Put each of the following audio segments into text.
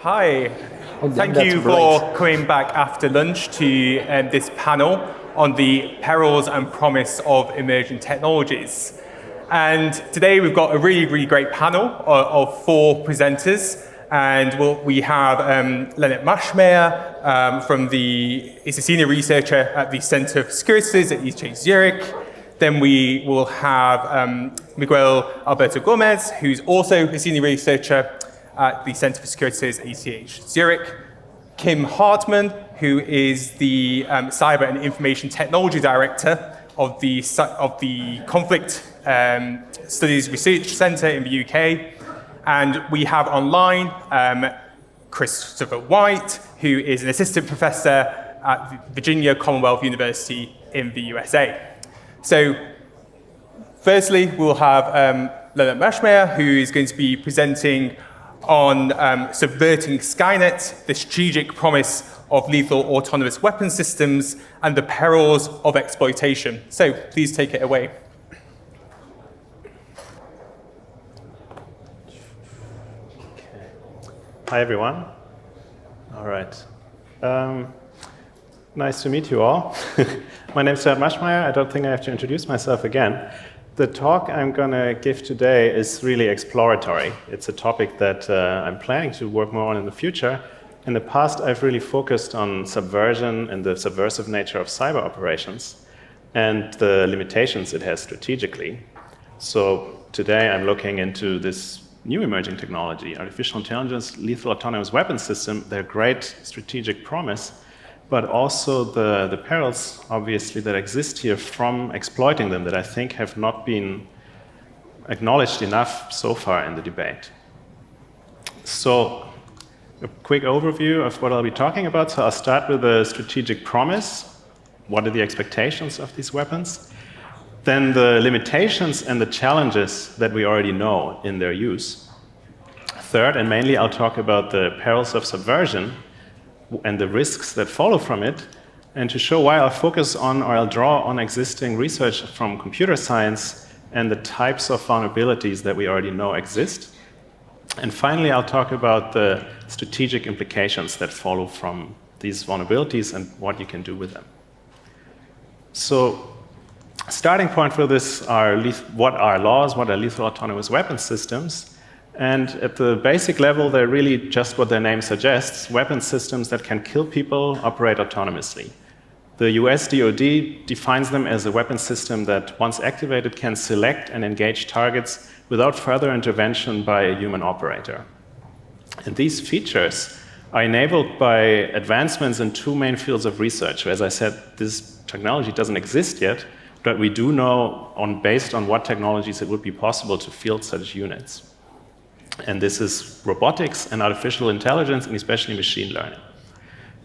Hi, thank you for coming back after lunch to this panel on the perils and promise of emerging technologies. And today we've got a really great panel of four presenters. And we have Lennart Maschmeyer he's a senior researcher at the Center for Securities at ETH Zurich. Then we will have Miguel Alberto Gomez, who's also a senior researcher at the Center for Securities at ETH Zurich. Kim Hartmann, who is the Cyber and Information Technology Director of the Conflict Studies Research Center in the UK. And we have online Christopher Whyte, who is an assistant professor at Virginia Commonwealth University in the USA. So, firstly, we'll have Lennart Maschmeyer, who is going to be presenting on subverting Skynet, the strategic promise of lethal autonomous weapon systems, and the perils of exploitation. So, please take it away. Hi, everyone. All right. Nice to meet you all. My name is Lennart Maschmeyer. I don't think I have to introduce myself again. The talk I'm going to give today is really exploratory. It's a topic that I'm planning to work more on in the future. In the past, I've really focused on subversion and the subversive nature of cyber operations and the limitations it has strategically. So today, I'm looking into this new emerging technology, artificial intelligence, lethal autonomous weapon system, their great strategic promise, but also the perils, obviously, that exist here from exploiting them that I think have not been acknowledged enough so far in the debate. So, a quick overview of what I'll be talking about. So I'll start with the strategic promise. What are the expectations of these weapons? Then the limitations and the challenges that we already know in their use. Third, and mainly, I'll talk about the perils of subversion and the risks that follow from it, and to show why I'll focus on, or I'll draw on existing research from computer science and the types of vulnerabilities that we already know exist. And finally, I'll talk about the strategic implications that follow from these vulnerabilities and what you can do with them. So, starting point for this are what are laws, what are lethal autonomous weapon systems. And at the basic level, they're really just what their name suggests, weapon systems that can kill people, operate autonomously. The US DoD defines them as a weapon system that, once activated, can select and engage targets without further intervention by a human operator. And these features are enabled by advancements in two main fields of research. As I said, this technology doesn't exist yet, but we do know, based on what technologies it would be possible to field such units. And this is robotics and artificial intelligence, and especially machine learning.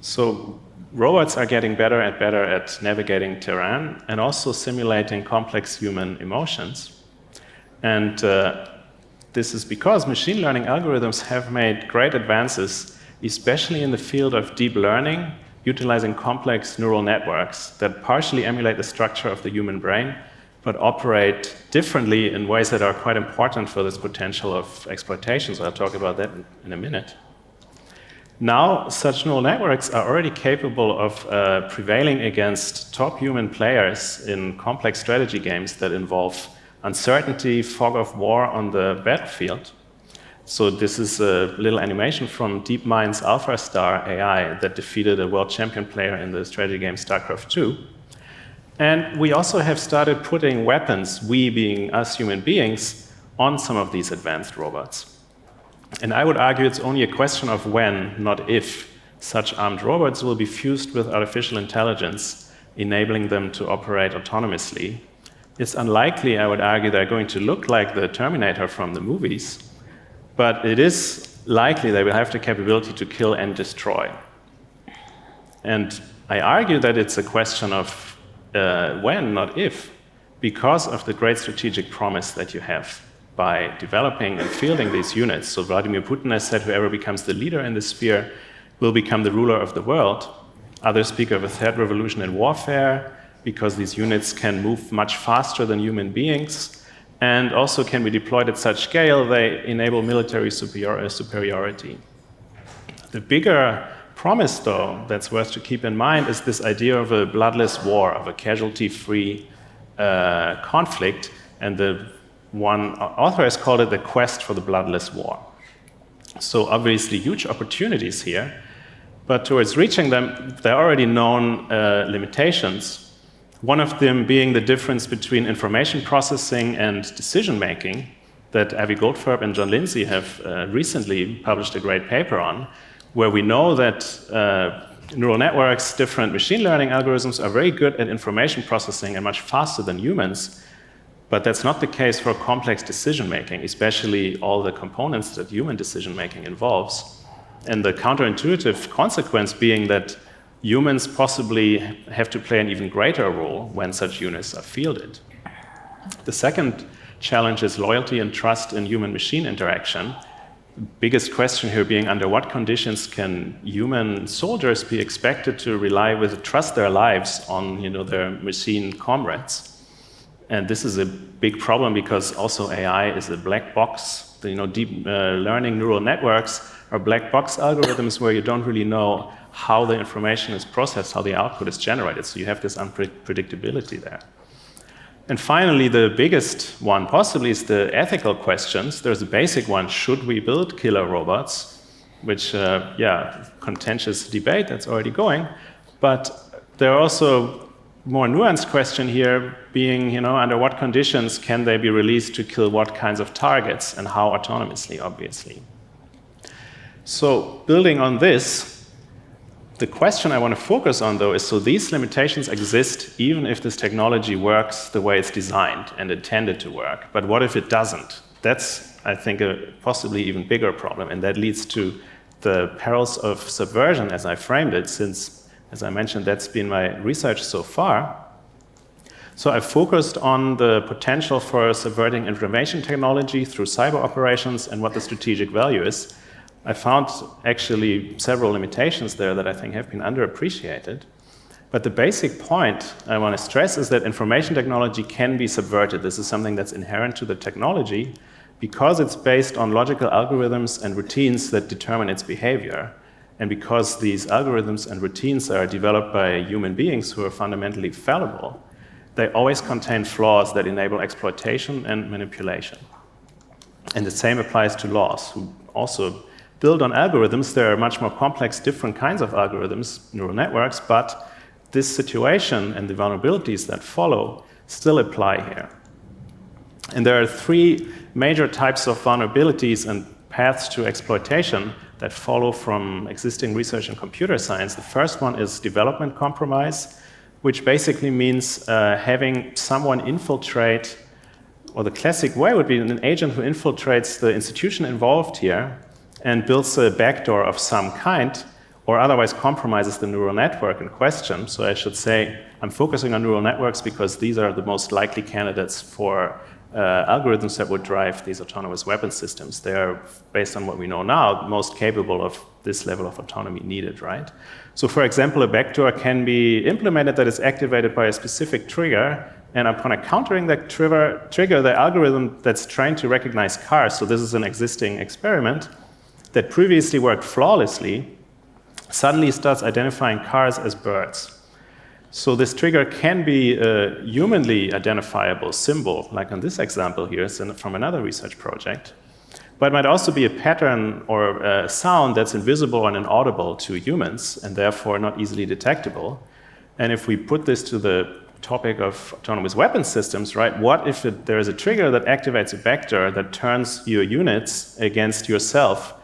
So robots are getting better and better at navigating terrain and also simulating complex human emotions. And this is because machine learning algorithms have made great advances, especially in the field of deep learning, utilizing complex neural networks that partially emulate the structure of the human brain, but operate differently in ways that are quite important for this potential of exploitation. So I'll talk about that in a minute. Now, such neural networks are already capable of prevailing against top human players in complex strategy games that involve uncertainty, fog of war on the battlefield. So this is a little animation from DeepMind's AlphaStar AI that defeated a world champion player in the strategy game StarCraft 2. And we also have started putting weapons, we being us human beings, on some of these advanced robots. And I would argue it's only a question of when, not if, such armed robots will be fused with artificial intelligence, enabling them to operate autonomously. It's unlikely, I would argue, they're going to look like the Terminator from the movies, but it is likely they will have the capability to kill and destroy. And I argue that it's a question of when, not if, because of the great strategic promise that you have by developing and fielding these units. So Vladimir Putin has said whoever becomes the leader in this sphere will become the ruler of the world. Others speak of a third revolution in warfare because these units can move much faster than human beings and also can be deployed at such scale they enable military superiority. The bigger promise, though, that's worth to keep in mind is this idea of a bloodless war, of a casualty-free conflict, and the one author has called it the quest for the bloodless war. So obviously huge opportunities here, but towards reaching them, there are already known limitations. One of them being the difference between information processing and decision-making that Avi Goldfarb and John Lindsay have recently published a great paper on, where we know that neural networks, different machine learning algorithms are very good at information processing and much faster than humans, but that's not the case for complex decision-making, especially all the components that human decision-making involves. And the counterintuitive consequence being that humans possibly have to play an even greater role when such units are fielded. The second challenge is loyalty and trust in human-machine interaction. The biggest question here being under what conditions can human soldiers be expected to trust their lives on their machine comrades? And this is a big problem because also AI is a black box. Deep learning neural networks are black box algorithms where you don't really know how the information is processed, how the output is generated. So you have this unpredictability there. And finally, the biggest one possibly is the ethical questions. There's a basic one: should we build killer robots? Which, contentious debate that's already going. But there are also more nuanced question here being, under what conditions can they be released to kill what kinds of targets and how autonomously, obviously. So building on this, the question I want to focus on, though, is so these limitations exist even if this technology works the way it's designed and intended to work. But what if it doesn't? That's, I think, a possibly even bigger problem, and that leads to the perils of subversion, as I framed it, since, as I mentioned, that's been my research so far. So I focused on the potential for subverting information technology through cyber operations and what the strategic value is. I found actually several limitations there that I think have been underappreciated. But the basic point I want to stress is that information technology can be subverted. This is something that's inherent to the technology because it's based on logical algorithms and routines that determine its behavior. And because these algorithms and routines are developed by human beings who are fundamentally fallible, they always contain flaws that enable exploitation and manipulation. And the same applies to laws, who also build on algorithms. There are much more complex, different kinds of algorithms, neural networks, but this situation and the vulnerabilities that follow still apply here. And there are three major types of vulnerabilities and paths to exploitation that follow from existing research in computer science. The first one is development compromise, which basically means having someone infiltrate, or the classic way would be an agent who infiltrates the institution involved here and builds a backdoor of some kind, or otherwise compromises the neural network in question. So I should say I'm focusing on neural networks because these are the most likely candidates for algorithms that would drive these autonomous weapon systems. They are, based on what we know now, most capable of this level of autonomy needed, right? So for example, a backdoor can be implemented that is activated by a specific trigger, and upon encountering that trigger, the algorithm that's trained to recognize cars, so this is an existing experiment, that previously worked flawlessly, suddenly starts identifying cars as birds. So this trigger can be a humanly identifiable symbol, like on this example here from another research project. But it might also be a pattern or a sound that's invisible and inaudible to humans, and therefore not easily detectable. And if we put this to the topic of autonomous weapon systems, right, what if there is a trigger that activates a vector that turns your units against yourself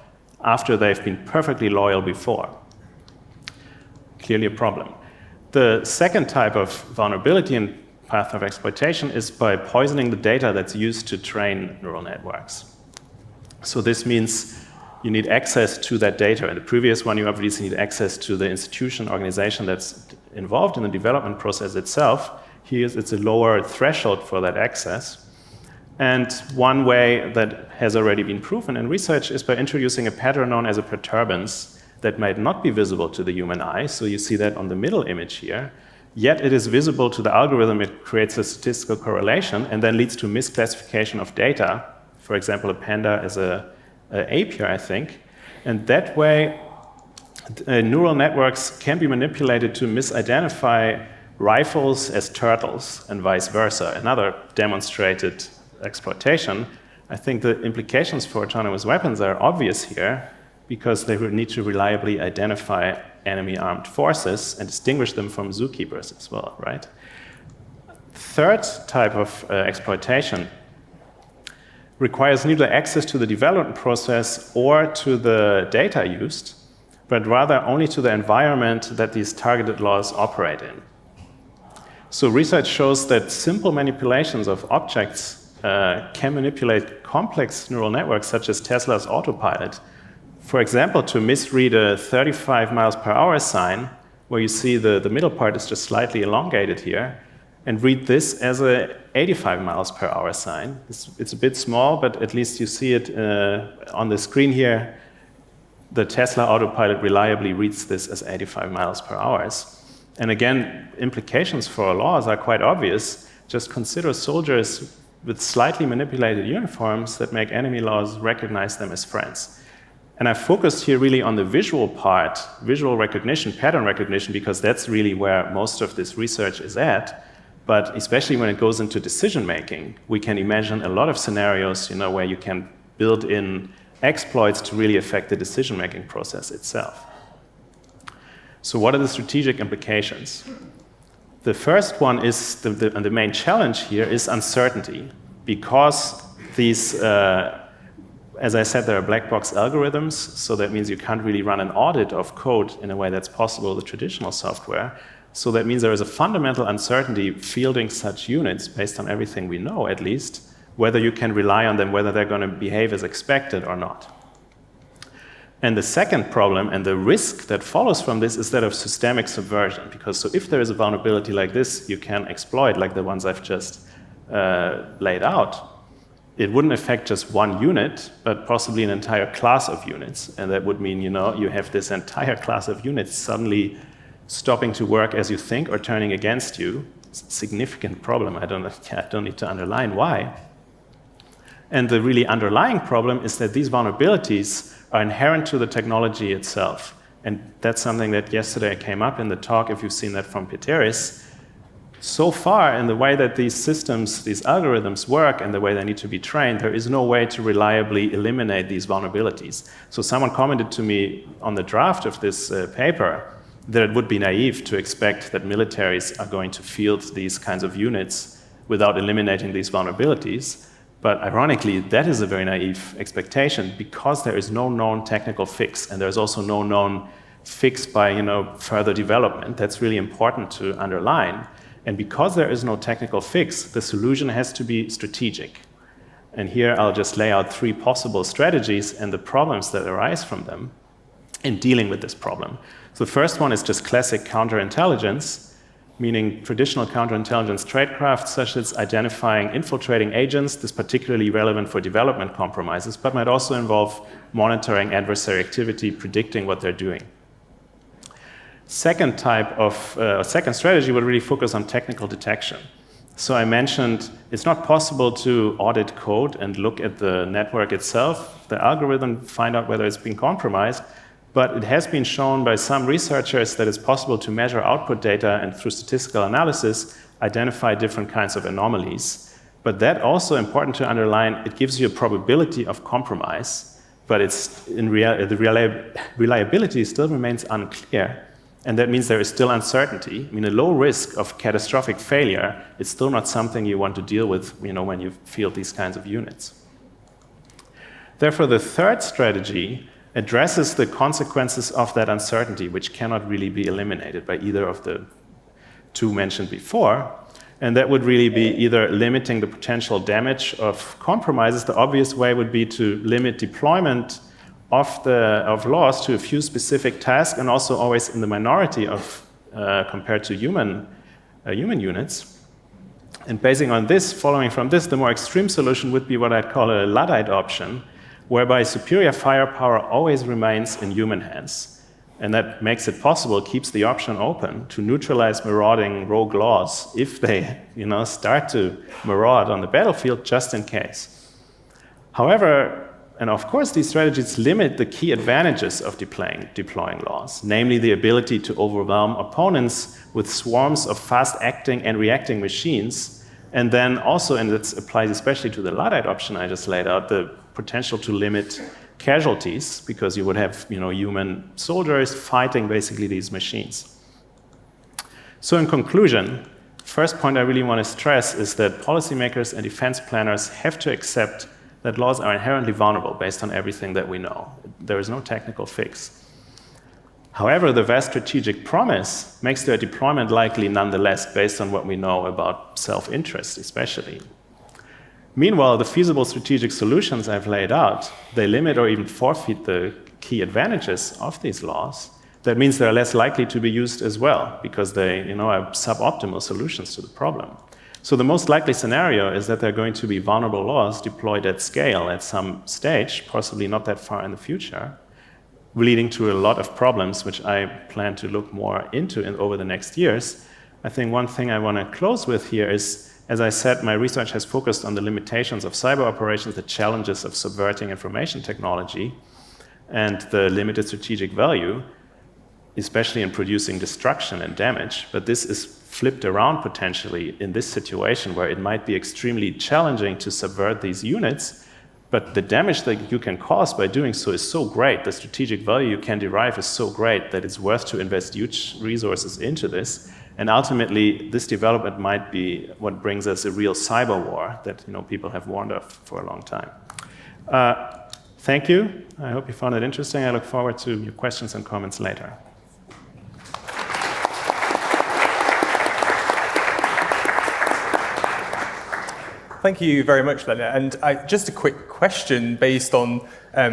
after they've been perfectly loyal before? Clearly a problem. The second type of vulnerability and path of exploitation is by poisoning the data that's used to train neural networks. So this means you need access to that data. In the previous one, you obviously need access to the institution, organization that's involved in the development process itself. Here, it's a lower threshold for that access. And one way that has already been proven in research is by introducing a pattern known as a perturbance that might not be visible to the human eye. So you see that on the middle image here. Yet it is visible to the algorithm. It creates a statistical correlation and then leads to misclassification of data. For example, a panda is a ape here, I think. And that way, Neural networks can be manipulated to misidentify rifles as turtles and vice versa. Another demonstrated exploitation. I think the implications for autonomous weapons are obvious here because they would need to reliably identify enemy armed forces and distinguish them from zookeepers as well, right? Third type of exploitation requires neither access to the development process or to the data used, but rather only to the environment that these targeted laws operate in. So research shows that simple manipulations of objects can manipulate complex neural networks such as Tesla's autopilot. For example, to misread a 35 miles per hour sign, where you see the middle part is just slightly elongated here, and read this as a 85 miles per hour sign. It's a bit small, but at least you see it on the screen here. The Tesla autopilot reliably reads this as 85 miles per hour. And again, implications for laws are quite obvious. Just consider soldiers with slightly manipulated uniforms that make enemy laws recognize them as friends. And I focused here really on the visual part, visual recognition, pattern recognition, because that's really where most of this research is at. But especially when it goes into decision making, we can imagine a lot of scenarios, where you can build in exploits to really affect the decision making process itself. So what are the strategic implications? The first one is, the main challenge here is uncertainty, because these, as I said, there are black box algorithms, so that means you can't really run an audit of code in a way that's possible with traditional software. So that means there is a fundamental uncertainty fielding such units, based on everything we know at least, whether you can rely on them, whether they're going to behave as expected or not. And the second problem, and the risk that follows from this, is that of systemic subversion. Because so if there is a vulnerability like this, you can exploit, like the ones I've just laid out. It wouldn't affect just one unit, but possibly an entire class of units. And that would mean, you have this entire class of units suddenly stopping to work as you think or turning against you. It's a significant problem. I don't need to underline why. And the really underlying problem is that these vulnerabilities are inherent to the technology itself. And that's something that yesterday came up in the talk, if you've seen that from Peteris. So far, in the way that these systems, these algorithms work and the way they need to be trained, there is no way to reliably eliminate these vulnerabilities. So someone commented to me on the draft of this paper that it would be naive to expect that militaries are going to field these kinds of units without eliminating these vulnerabilities. But ironically, that is a very naive expectation because there is no known technical fix, and there's also no known fix by further development. That's really important to underline. And because there is no technical fix, the solution has to be strategic. And here I'll just lay out 3 possible strategies and the problems that arise from them in dealing with this problem. So the first one is just classic counterintelligence, meaning traditional counterintelligence tradecraft, such as identifying infiltrating agents. This is particularly relevant for development compromises, but might also involve monitoring adversary activity, predicting what they're doing. Second strategy would really focus on technical detection. So I mentioned it's not possible to audit code and look at the network itself, the algorithm, find out whether it's been compromised. But it has been shown by some researchers that it's possible to measure output data and through statistical analysis, identify different kinds of anomalies. But that also important to underline, it gives you a probability of compromise, but the reliability still remains unclear. And that means there is still uncertainty. I mean, a low risk of catastrophic failure is still not something you want to deal with, when you field these kinds of units. Therefore, the third strategy addresses the consequences of that uncertainty, which cannot really be eliminated by either of the 2 mentioned before. And that would really be either limiting the potential damage of compromises. The obvious way would be to limit deployment of laws to a few specific tasks, and also always in the minority of compared to human units. And basing on this, following from this, the more extreme solution would be what I'd call a Luddite option, whereby superior firepower always remains in human hands. And that makes it possible, keeps the option open to neutralize marauding rogue laws if they start to maraud on the battlefield, just in case. However, And of course, these strategies limit the key advantages of deploying laws, namely the ability to overwhelm opponents with swarms of fast-acting and reacting machines, and then also, and this applies especially to the Luddite option I just laid out, the potential to limit casualties, because you would have human soldiers fighting basically these machines. So in conclusion, first point I really want to stress is that policymakers and defense planners have to accept that laws are inherently vulnerable based on everything that we know. There is no technical fix. However, the vast strategic promise makes their deployment likely nonetheless based on what we know about self-interest especially. Meanwhile, the feasible strategic solutions I've laid out, they limit or even forfeit the key advantages of these laws. That means they're less likely to be used as well because they are suboptimal solutions to the problem. So the most likely scenario is that there are going to be vulnerable laws deployed at scale at some stage, possibly not that far in the future, leading to a lot of problems, which I plan to look more into over the next years. I think one thing I want to close with here is, as I said, my research has focused on the limitations of cyber operations, the challenges of subverting information technology, and the limited strategic value, especially in producing destruction and damage. But this is flipped around potentially in this situation where it might be extremely challenging to subvert these units, but the damage that you can cause by doing so is so great, the strategic value you can derive is so great that it's worth to invest huge resources into this. And ultimately, this development might be what brings us a real cyber war that people have warned of for a long time. Thank you. I hope you found it interesting. I look forward to your questions and comments later. Thank you very much, Lennart. And just a quick question based on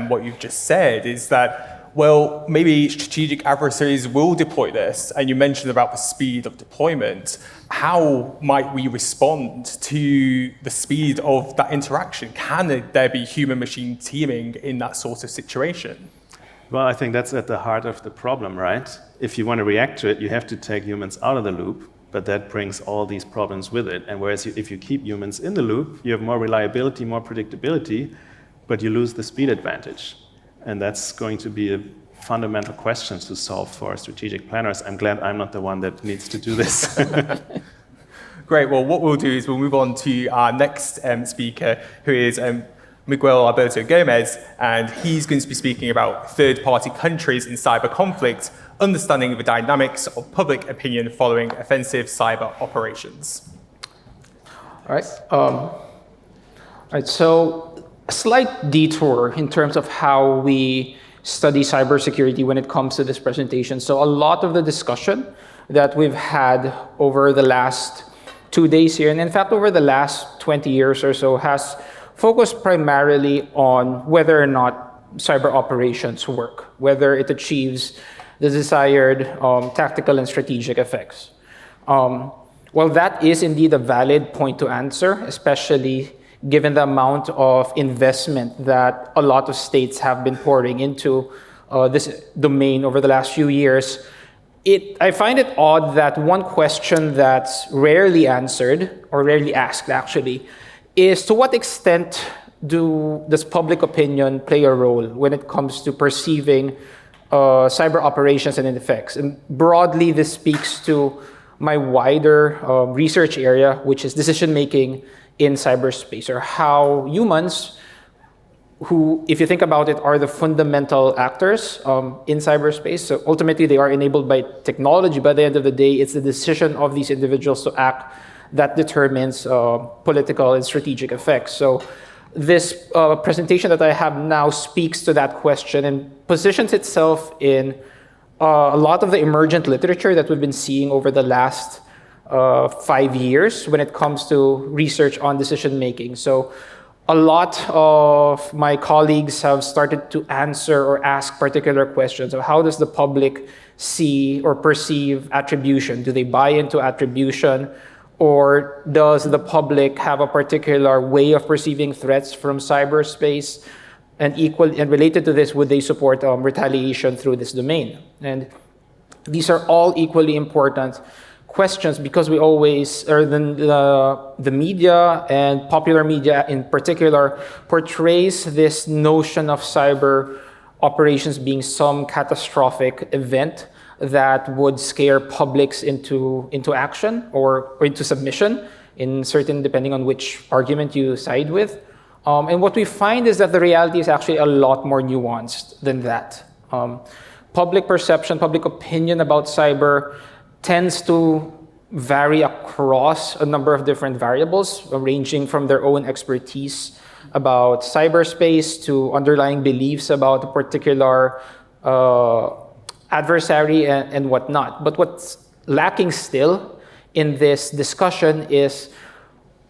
what you've just said is that, well, maybe strategic adversaries will deploy this, and you mentioned about the speed of deployment. How might we respond to the speed of that interaction? Can there be human-machine teaming in that sort of situation? Well, I think that's at the heart of the problem, right? If you want to react to it, you have to take humans out of the loop. But that brings all these problems with it. And whereas if you keep humans in the loop, you have more reliability, more predictability, but you lose the speed advantage. And that's going to be a fundamental question to solve for strategic planners. I'm glad I'm not the one that needs to do this. Great. Well, what we'll do is we'll move on to our next speaker, who is Miguel Alberto Gomez, and he's going to be speaking about third-party countries in cyber conflict, understanding the dynamics of public opinion following offensive cyber operations. All right. So a slight detour in terms of how we study cybersecurity when it comes to this presentation. So a lot of the discussion that we've had over the last 2 days here, and in fact over the last 20 years or so, has focused primarily on whether or not cyber operations work, whether it achieves the desired tactical and strategic effects. Well, that is indeed a valid point to answer, especially given the amount of investment that a lot of states have been pouring into this domain over the last few years. I find it odd that one question that's rarely answered, or rarely asked actually, is to what extent does public opinion play a role when it comes to perceiving cyber operations and effects? And broadly, this speaks to my wider research area, which is decision-making in cyberspace, or how humans, who, if you think about it, are the fundamental actors in cyberspace. So ultimately, they are enabled by technology. By the end of the day, it's the decision of these individuals to act that determines political and strategic effects. So this presentation that I have now speaks to that question and positions itself in a lot of the emergent literature that we've been seeing over the last 5 years when it comes to research on decision making. So a lot of my colleagues have started to answer or ask particular questions of how does the public see or perceive attribution? Do they buy into attribution? Or does the public have a particular way of perceiving threats from cyberspace? And related to this, would they support retaliation through this domain? And these are all equally important questions because we always, or the media and popular media in particular, portrays this notion of cyber operations being some catastrophic event that would scare publics into action or into submission, in certain, depending on which argument you side with. And what we find is that the reality is actually a lot more nuanced than that. Public perception, public opinion about cyber tends to vary across a number of different variables, ranging from their own expertise about cyberspace to underlying beliefs about a particular adversary and whatnot. But what's lacking still in this discussion is,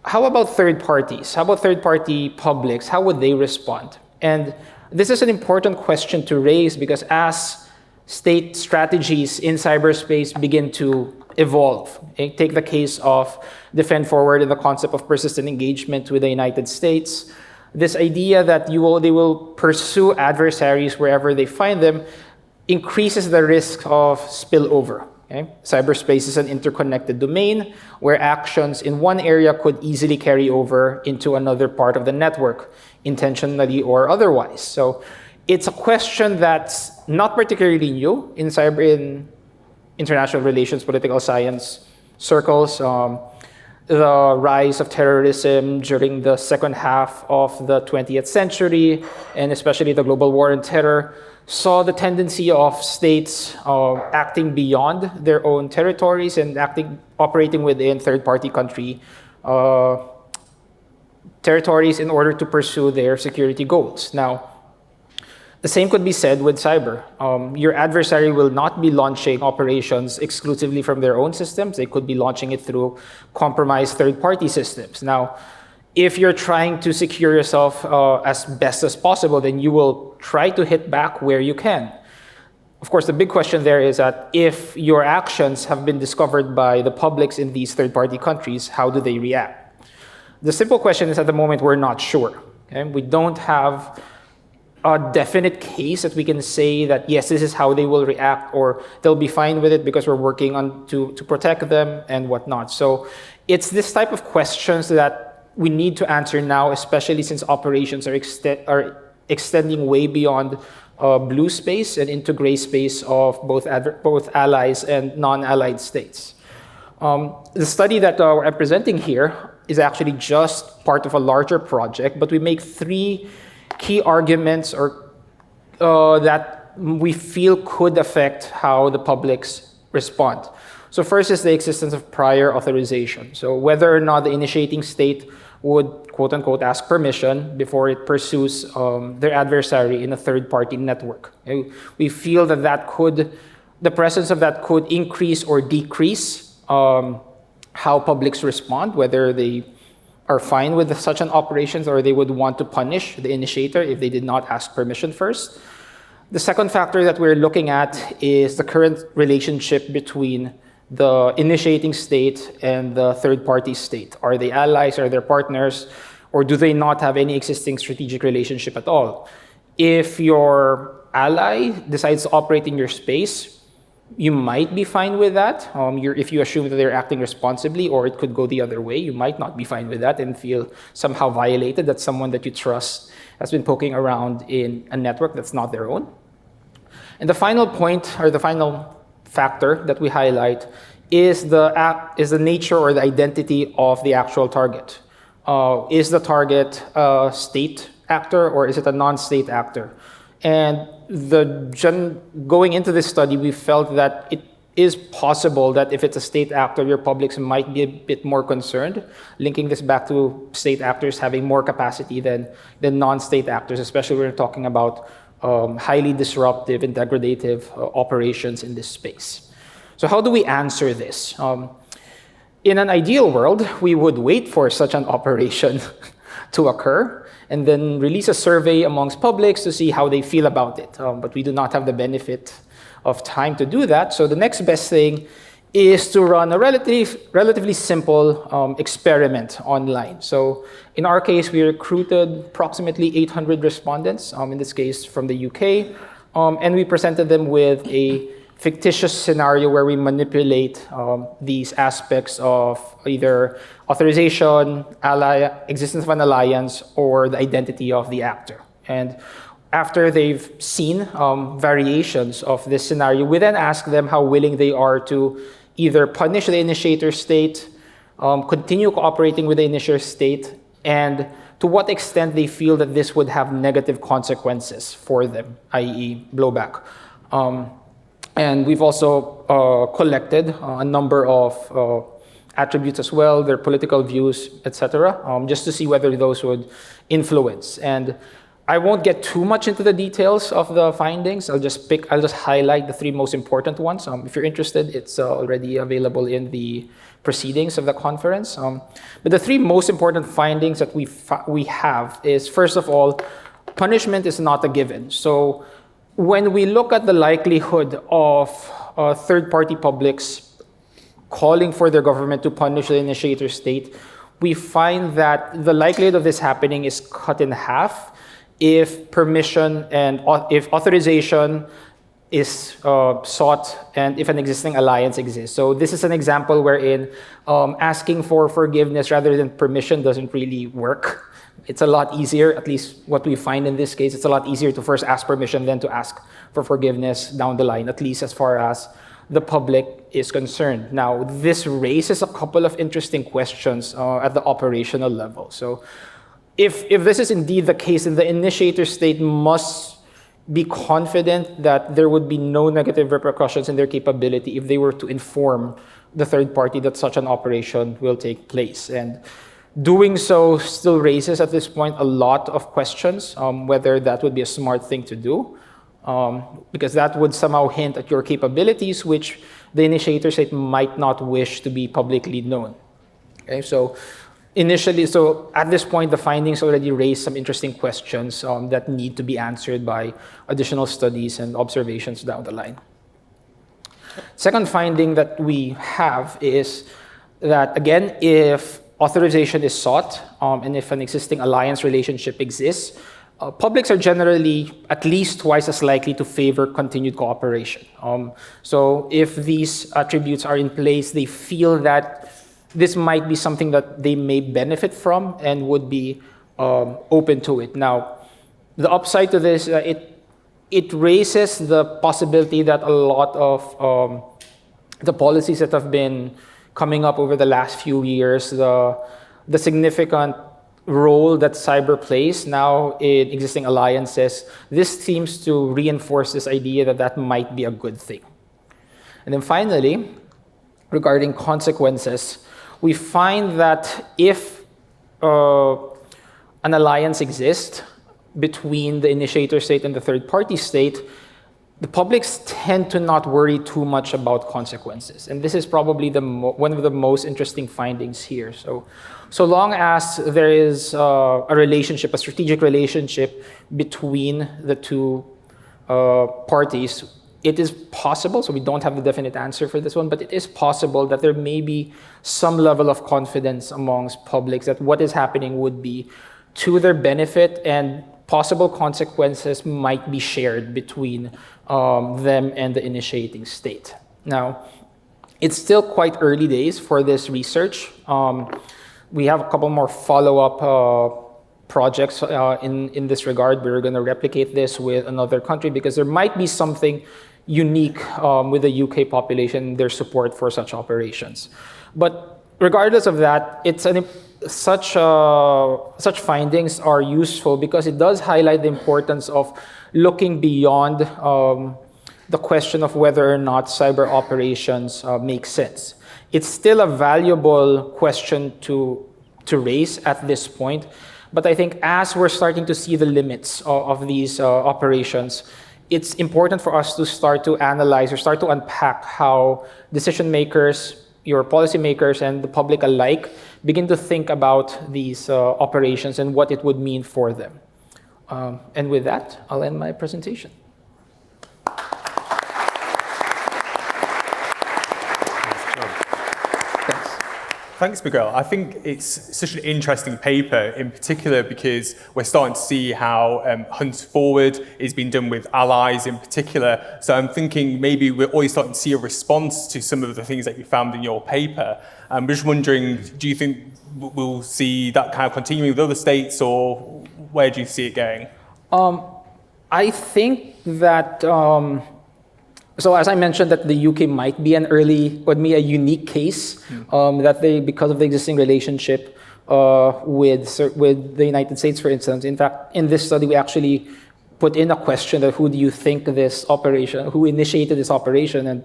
how about third parties? How about third-party publics? How would they respond? And this is an important question to raise because as state strategies in cyberspace begin to evolve, take the case of Defend Forward and the concept of persistent engagement with the United States, this idea that they will pursue adversaries wherever they find them increases the risk of spillover. Okay? Cyberspace is an interconnected domain where actions in one area could easily carry over into another part of the network, intentionally or otherwise. So it's a question that's not particularly new in international relations, political science circles. The rise of terrorism during the second half of the 20th century, and especially the global war on terror, saw the tendency of states acting beyond their own territories and operating within third-party country territories in order to pursue their security goals. Now, the same could be said with cyber. Your adversary will not be launching operations exclusively from their own systems. They could be launching it through compromised third-party systems. Now, if you're trying to secure yourself as best as possible, then you will try to hit back where you can. Of course, the big question there is that if your actions have been discovered by the publics in these third-party countries, how do they react? The simple question is, at the moment, we're not sure. Okay? We don't have a definite case that we can say that, yes, this is how they will react, or they'll be fine with it because we're working on to protect them and whatnot. So it's this type of questions that we need to answer now, especially since operations are extending way beyond blue space and into gray space of both allies and non-allied states. The study that I'm presenting here is actually just part of a larger project, but we make three key arguments that we feel could affect how the publics respond. So first is the existence of prior authorization. So whether or not the initiating state would, quote unquote, ask permission before it pursues their adversary in a third-party network. Okay? We feel that the presence of that could increase or decrease how publics respond, whether they are fine with such an operations or they would want to punish the initiator if they did not ask permission first. The second factor that we're looking at is the current relationship between the initiating state and the third-party state. Are they allies, are they partners, or do they not have any existing strategic relationship at all? If your ally decides to operate in your space, you might be fine with that. If you assume that they're acting responsibly, or it could go the other way, you might not be fine with that and feel somehow violated that someone that you trust has been poking around in a network that's not their own. And the final point, or the final factor that we highlight, is the nature or the identity of the actual target. Is the target a state actor or is it a non-state actor? And going into this study, we felt that it is possible that if it's a state actor, your publics might be a bit more concerned, linking this back to state actors having more capacity than non-state actors, especially when we're talking about highly disruptive and degradative operations in this space. So how do we answer this? In an ideal world, we would wait for such an operation to occur and then release a survey amongst publics to see how they feel about it. But we do not have the benefit of time to do that. So the next best thing is to run a relatively simple experiment online. So in our case, we recruited approximately 800 respondents, in this case from the UK, and we presented them with a fictitious scenario where we manipulate these aspects of either authorization, existence of an alliance, or the identity of the actor. And after they've seen variations of this scenario, we then ask them how willing they are to either punish the initiator state, continue cooperating with the initiator state, and to what extent they feel that this would have negative consequences for them, i.e. blowback. And we've also collected a number of attributes as well, their political views, etc., just to see whether those would influence. And I won't get too much into the details of the findings. I'll just highlight the three most important ones. If you're interested, it's already available in the proceedings of the conference. But the three most important findings that we have is, first of all, punishment is not a given. So when we look at the likelihood of third-party publics calling for their government to punish the initiator state, we find that the likelihood of this happening is cut in half if permission and if authorization is sought and if an existing alliance exists. So this is an example wherein asking for forgiveness rather than permission doesn't really work. It's a lot easier, at least what we find in this case, it's a lot easier to first ask permission than to ask for forgiveness down the line, at least as far as the public is concerned. Now, this raises a couple of interesting questions at the operational level. So if this is indeed the case, then the initiator state must be confident that there would be no negative repercussions in their capability if they were to inform the third party that such an operation will take place. And doing so still raises at this point a lot of questions, whether that would be a smart thing to do, because that would somehow hint at your capabilities, which the initiator state might not wish to be publicly known. Okay, so at this point, the findings already raise some interesting questions that need to be answered by additional studies and observations down the line. Second finding that we have is that, again, if authorization is sought and if an existing alliance relationship exists, publics are generally at least twice as likely to favor continued cooperation. So if these attributes are in place, they feel that this might be something that they may benefit from and would be open to it. Now, the upside to this, it raises the possibility that a lot of the policies that have been coming up over the last few years, the significant role that cyber plays now in existing alliances, this seems to reinforce this idea that that might be a good thing. And then finally, regarding consequences, we find that if an alliance exists between the initiator state and the third party state, the publics tend to not worry too much about consequences. And this is probably one of the most interesting findings here. So long as there is a relationship, a strategic relationship between the two parties, it is possible, so we don't have the definite answer for this one, but it is possible that there may be some level of confidence amongst publics that what is happening would be to their benefit and possible consequences might be shared between them and the initiating state. Now, it's still quite early days for this research. We have a couple more follow-up projects in this regard. We're going to replicate this with another country because there might be something unique with the UK population, their support for such operations. But regardless of that, such findings are useful because it does highlight the importance of looking beyond the question of whether or not cyber operations make sense. It's still a valuable question to raise at this point, but I think as we're starting to see the limits of these operations, it's important for us to start to analyze or start to unpack how decision makers, your policymakers, and the public alike begin to think about these operations and what it would mean for them. And with that, I'll end my presentation. Thanks, Miguel. I think it's such an interesting paper, in particular because we're starting to see how Hunt Forward is being done with allies in particular. So I'm thinking maybe we're always starting to see a response to some of the things that you found in your paper. I'm just wondering, do you think we'll see that kind of continuing with other states, or where do you see it going? I think that, so as I mentioned, that the UK might be a unique case, that because of the existing relationship with the United States, for instance. In fact, in this study, we actually put in a question of who do you think who initiated this operation, and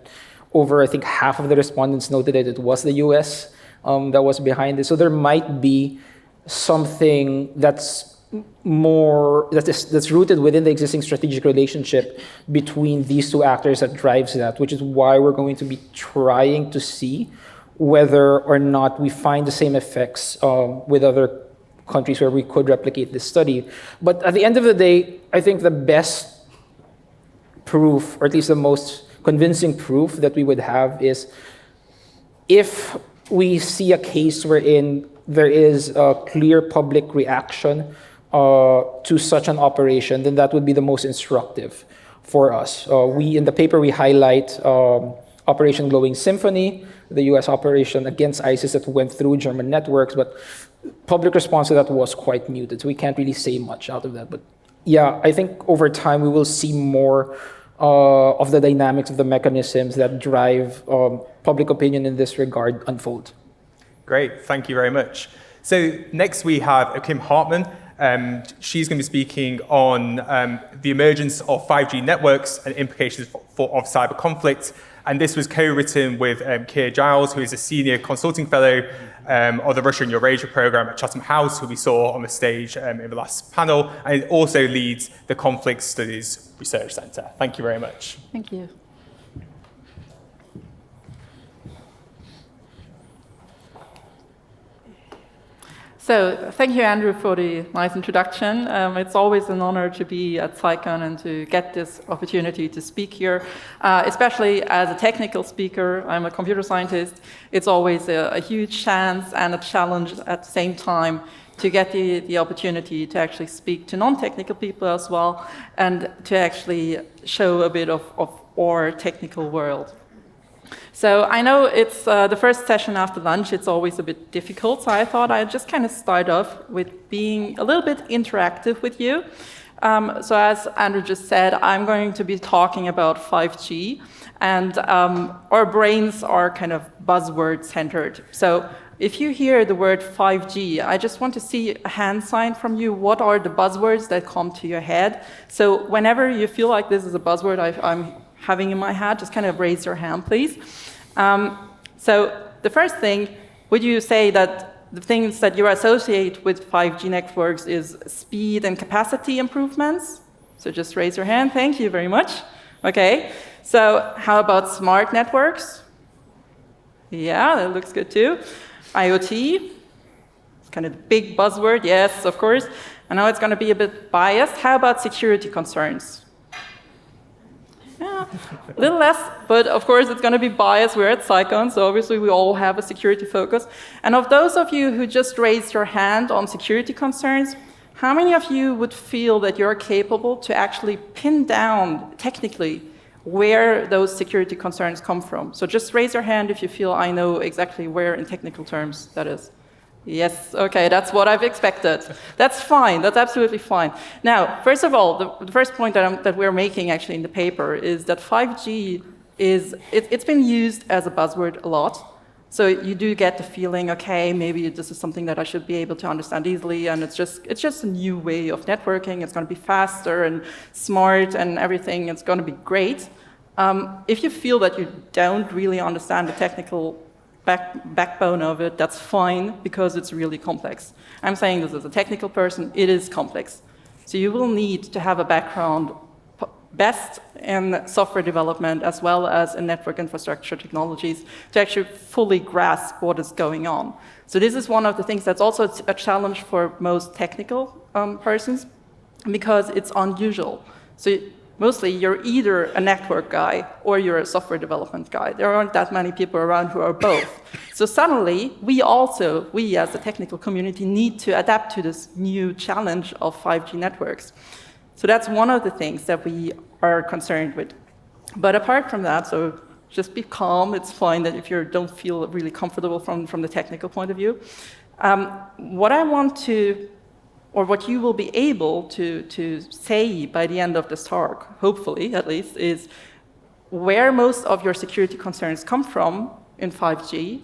over, I think, half of the respondents noted that it was the US that was behind it. So there might be something that's rooted within the existing strategic relationship between these two actors that drives that, which is why we're going to be trying to see whether or not we find the same effects with other countries where we could replicate this study. But at the end of the day, I think the best proof, or at least the most convincing proof that we would have, is if we see a case wherein there is a clear public reaction to such an operation, then that would be the most instructive for us. In the paper, we highlight Operation Glowing Symphony, the US operation against ISIS that went through German networks, but public response to that was quite muted, so we can't really say much out of that. But yeah, I think over time we will see more of the dynamics of the mechanisms that drive public opinion in this regard unfold. Great, thank you very much. So next we have Kim Hartmann. She's going to be speaking on the emergence of 5G networks and implications of cyber conflict. And this was co-written with Keir Giles, who is a senior consulting fellow of the Russia and Eurasia program at Chatham House, who we saw on the stage in the last panel. And it also leads the Conflict Studies Research Centre. Thank you very much. Thank you. So thank you, Andrew, for the nice introduction. It's always an honor to be at CyCon and to get this opportunity to speak here, especially as a technical speaker. I'm a computer scientist. It's always a huge chance and a challenge at the same time to get the opportunity to actually speak to non-technical people as well, and to actually show a bit of our technical world. So I know it's the first session after lunch, it's always a bit difficult, so I thought I'd just kind of start off with being a little bit interactive with you. So as Andrew just said, I'm going to be talking about 5G, and our brains are kind of buzzword centered. So if you hear the word 5G, I just want to see a hand sign from you. What are the buzzwords that come to your head? So whenever you feel like this is a buzzword I'm having in my head, just kind of raise your hand, please. So the first thing, would you say that the things that you associate with 5G networks is speed and capacity improvements? So just raise your hand. Thank you very much. Okay. So how about smart networks? Yeah, that looks good too. IoT, it's kind of the big buzzword. Yes, of course. I know it's going to be a bit biased. How about security concerns? Yeah, a little less, but of course it's going to be biased. We're at CyCon, so obviously we all have a security focus. And of those of you who just raised your hand on security concerns, how many of you would feel that you're capable to actually pin down technically where those security concerns come from? So just raise your hand if you feel I know exactly where in technical terms that is. Yes, okay, that's what I've expected. That's fine, that's absolutely fine. Now, first of all, the first point that we're making actually in the paper is that 5G it's been used as a buzzword a lot. So you do get the feeling, okay, maybe this is something that I should be able to understand easily, and it's just a new way of networking. It's going to be faster and smart and everything. It's going to be great. If you feel that you don't really understand the technical backbone of it, that's fine, because it's really complex. I'm saying this as a technical person, it is complex. So you will need to have a background best in software development as well as in network infrastructure technologies to actually fully grasp what is going on. So this is one of the things that's also a challenge for most technical persons, because it's unusual. So Mostly, you're either a network guy or you're a software development guy. There aren't that many people around who are both. So suddenly, we as a technical community, need to adapt to this new challenge of 5G networks. So that's one of the things that we are concerned with. But apart from that, so just be calm. It's fine that if you don't feel really comfortable from the technical point of view. What I want to, or what you will be able to say by the end of this talk, hopefully at least, is where most of your security concerns come from in 5G,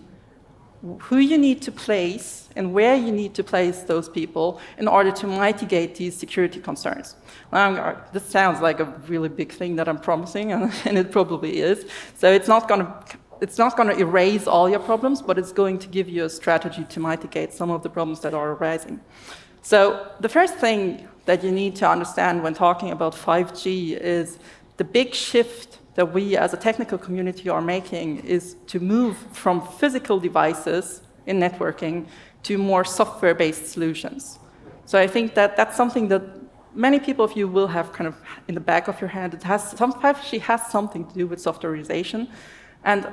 who you need to place, and where you need to place those people in order to mitigate these security concerns. Now, this sounds like a really big thing that I'm promising, and it probably is. So it's not going to erase all your problems, but it's going to give you a strategy to mitigate some of the problems that are arising. So the first thing that you need to understand when talking about 5G is the big shift that we as a technical community are making is to move from physical devices in networking to more software-based solutions. So I think that that's something that many people of you will have kind of in the back of your head. 5G has something to do with softwareization. And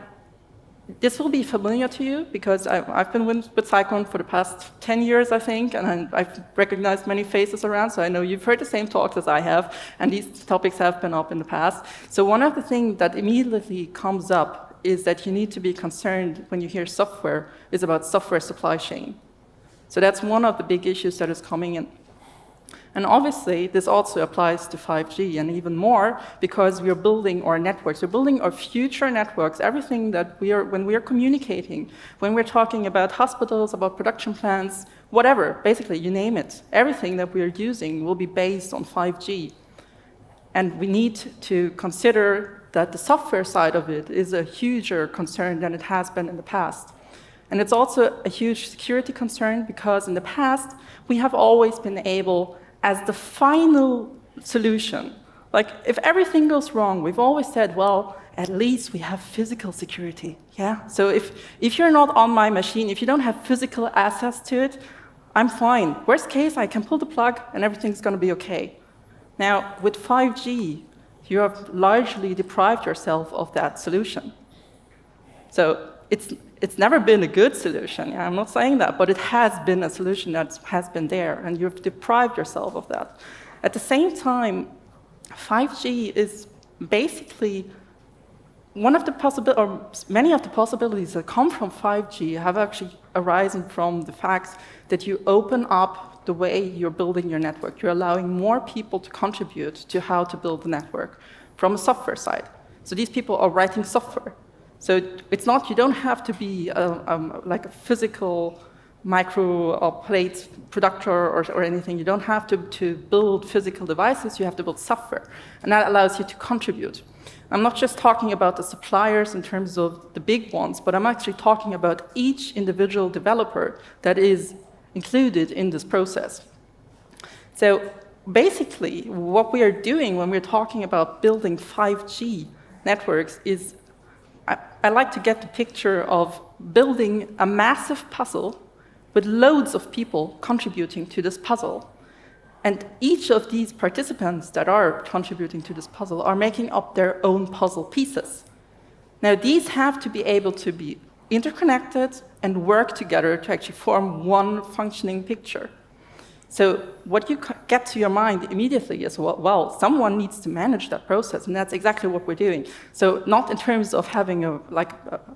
this will be familiar to you because I've been with CyCon for the past 10 years, I think, and I've recognized many faces around, so I know you've heard the same talks as I have, and these topics have been up in the past. So one of the things that immediately comes up is that you need to be concerned when you hear software is about software supply chain. So that's one of the big issues that is coming in. And obviously, this also applies to 5G, and even more, because we are building our networks. We're building our future networks, everything that when we are communicating, when we're talking about hospitals, about production plants, whatever, basically, you name it. Everything that we are using will be based on 5G. And we need to consider that the software side of it is a huger concern than it has been in the past. And it's also a huge security concern because in the past, we have always been able, as the final solution, like if everything goes wrong, we've always said, well, at least we have physical security, yeah? So if you're not on my machine, if you don't have physical access to it, I'm fine. Worst case, I can pull the plug and everything's gonna be okay. Now, with 5G, you have largely deprived yourself of that solution. So it's never been a good solution. Yeah, I'm not saying that, but it has been a solution that has been there, and you've deprived yourself of that. At the same time, 5G is basically one of the many of the possibilities that come from 5G have actually arisen from the fact that you open up the way you're building your network. You're allowing more people to contribute to how to build the network from a software side. So these people are writing software. So it's not, you don't have to be like a physical micro or plate producer or anything. You don't have to build physical devices, you have to build software. And that allows you to contribute. I'm not just talking about the suppliers in terms of the big ones, but I'm actually talking about each individual developer that is included in this process. So basically, what we are doing when we're talking about building 5G networks is I like to get the picture of building a massive puzzle with loads of people contributing to this puzzle. And each of these participants that are contributing to this puzzle are making up their own puzzle pieces. Now, these have to be able to be interconnected and work together to actually form one functioning picture. So what you get to your mind immediately is, well, someone needs to manage that process, and that's exactly what we're doing. So not in terms of having a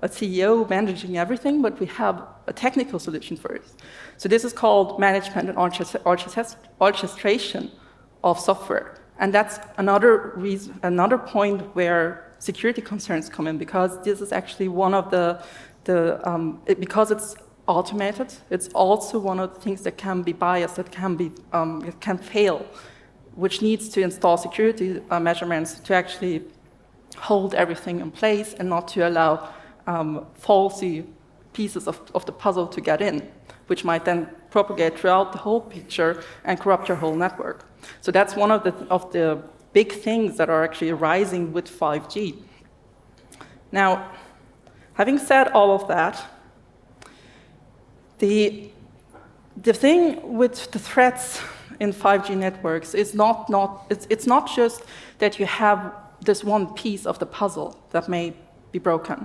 CEO managing everything, but we have a technical solution for it. So this is called management and orchestration of software. And that's another point where security concerns come in, because this is actually one of because it's automated, it's also one of the things that can be biased, that it can fail, which needs to install security measurements to actually hold everything in place and not to allow faulty pieces of the puzzle to get in, which might then propagate throughout the whole picture and corrupt your whole network. So that's one of the big things that are actually arising with 5G. Now, having said all of that, the thing with the threats in 5G networks is it's not just that you have this one piece of the puzzle that may be broken.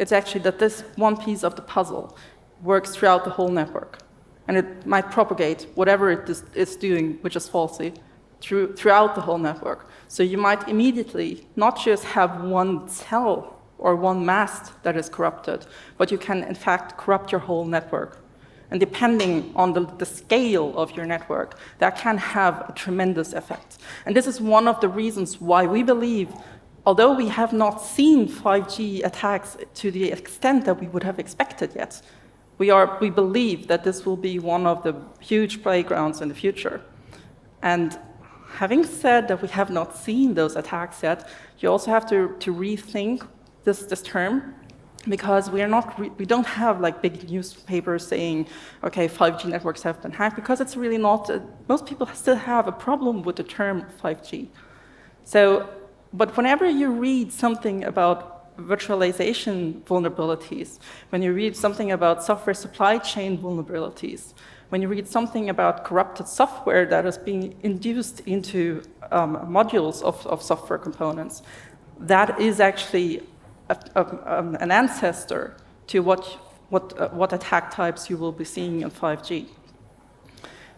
It's actually that this one piece of the puzzle works throughout the whole network. And it might propagate whatever it is doing, which is faulty, throughout the whole network. So you might immediately not just have one cell or one mast that is corrupted, but you can, in fact, corrupt your whole network. And depending on the scale of your network, that can have a tremendous effect. And this is one of the reasons why we believe, although we have not seen 5G attacks to the extent that we would have expected yet, we believe that this will be one of the huge playgrounds in the future. And having said that we have not seen those attacks yet, you also have to rethink this term, because we don't have like big newspapers saying, okay, 5G networks have been hacked, because it's really not. Most people still have a problem with the term 5G. So, but whenever you read something about virtualization vulnerabilities, when you read something about software supply chain vulnerabilities, when you read something about corrupted software that is being induced into modules of software components, that is actually an ancestor to what attack types you will be seeing in 5G.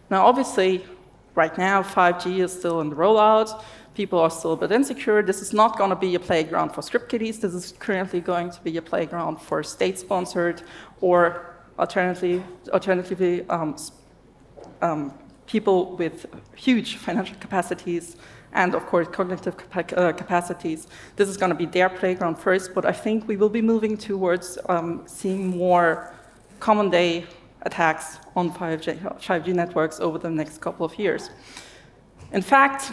Now, obviously, right now, 5G is still in the rollout. People are still a bit insecure. This is not going to be a playground for script kiddies. This is currently going to be a playground for state-sponsored or alternatively people with huge financial capacities and, of course, cognitive capacities. This is going to be their playground first, but I think we will be moving towards seeing more common-day attacks on 5G networks over the next couple of years. In fact,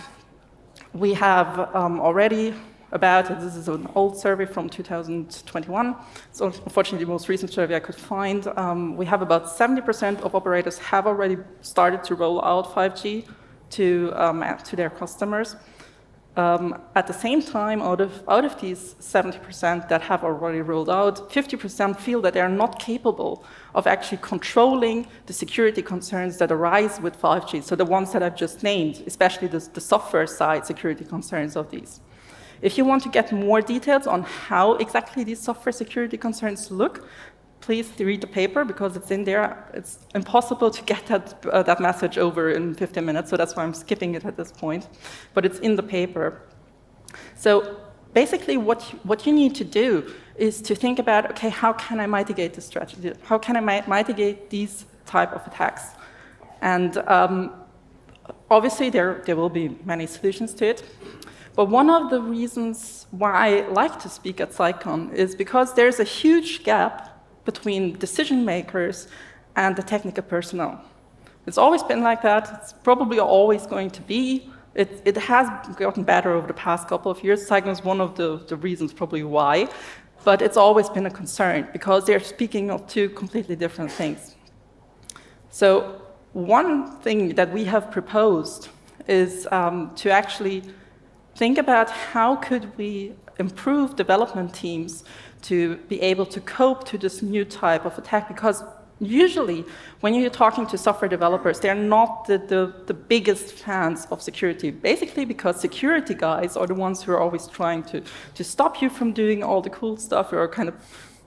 we have already this is an old survey from 2021. So unfortunately, the most recent survey I could find, we have about 70% of operators have already started to roll out 5G to their customers. At the same time, out of these 70% that have already rolled out, 50% feel that they are not capable of actually controlling the security concerns that arise with 5G. So the ones that I've just named, especially the software side security concerns of these. If you want to get more details on how exactly these software security concerns look, please read the paper, because it's in there. It's impossible to get that message over in 15 minutes, so that's why I'm skipping it at this point. But it's in the paper. So basically what you need to do is to think about, okay, how can I mitigate this strategy? How can I mitigate these type of attacks? And obviously there will be many solutions to it. But one of the reasons why I like to speak at CyCon is because there's a huge gap between decision makers and the technical personnel. It's always been like that. It's probably always going to be. It has gotten better over the past couple of years. CyCon is one of the reasons probably why, but it's always been a concern because they're speaking of two completely different things. So one thing that we have proposed is to actually think about how could we improve development teams to be able to cope to this new type of attack, because usually when you're talking to software developers, they're not the biggest fans of security, basically because security guys are the ones who are always trying to stop you from doing all the cool stuff, or kind of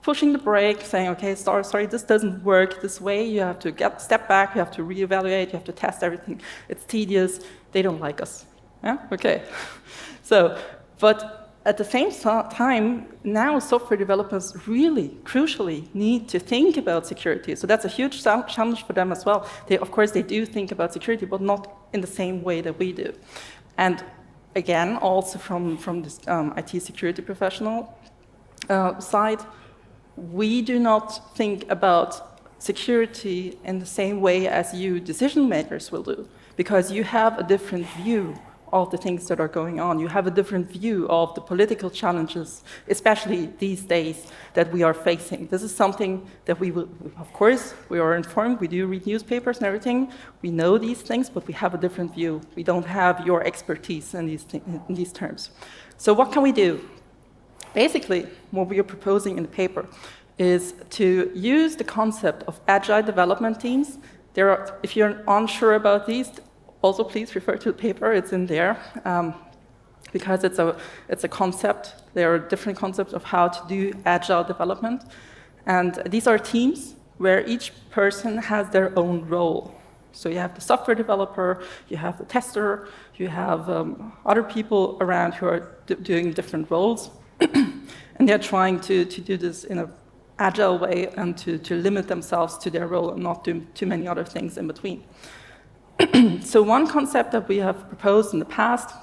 pushing the brake, saying, okay, sorry, this doesn't work this way, you have to step back, you have to reevaluate, you have to test everything, it's tedious, they don't like us. Yeah? Okay. So, but at the same time, now software developers really, crucially, need to think about security. So that's a huge challenge for them as well. Of course, they do think about security, but not in the same way that we do. And again, also from this IT security professional side, we do not think about security in the same way as you decision makers will do, because you have a different view of the things that are going on. You have a different view of the political challenges, especially these days that we are facing. This is something that we will, of course, we are informed, we do read newspapers and everything, we know these things, but we have a different view. We don't have your expertise in these terms. So what can we do? Basically, what we are proposing in the paper is to use the concept of agile development teams. If you're unsure about these, also, please refer to the paper, it's in there. because it's a concept. There are different concepts of how to do agile development. And these are teams where each person has their own role. So you have the software developer, you have the tester, you have other people around who are doing different roles. And they're trying to do this in an agile way and to limit themselves to their role and not do too many other things in between. So one concept that we have proposed in the past,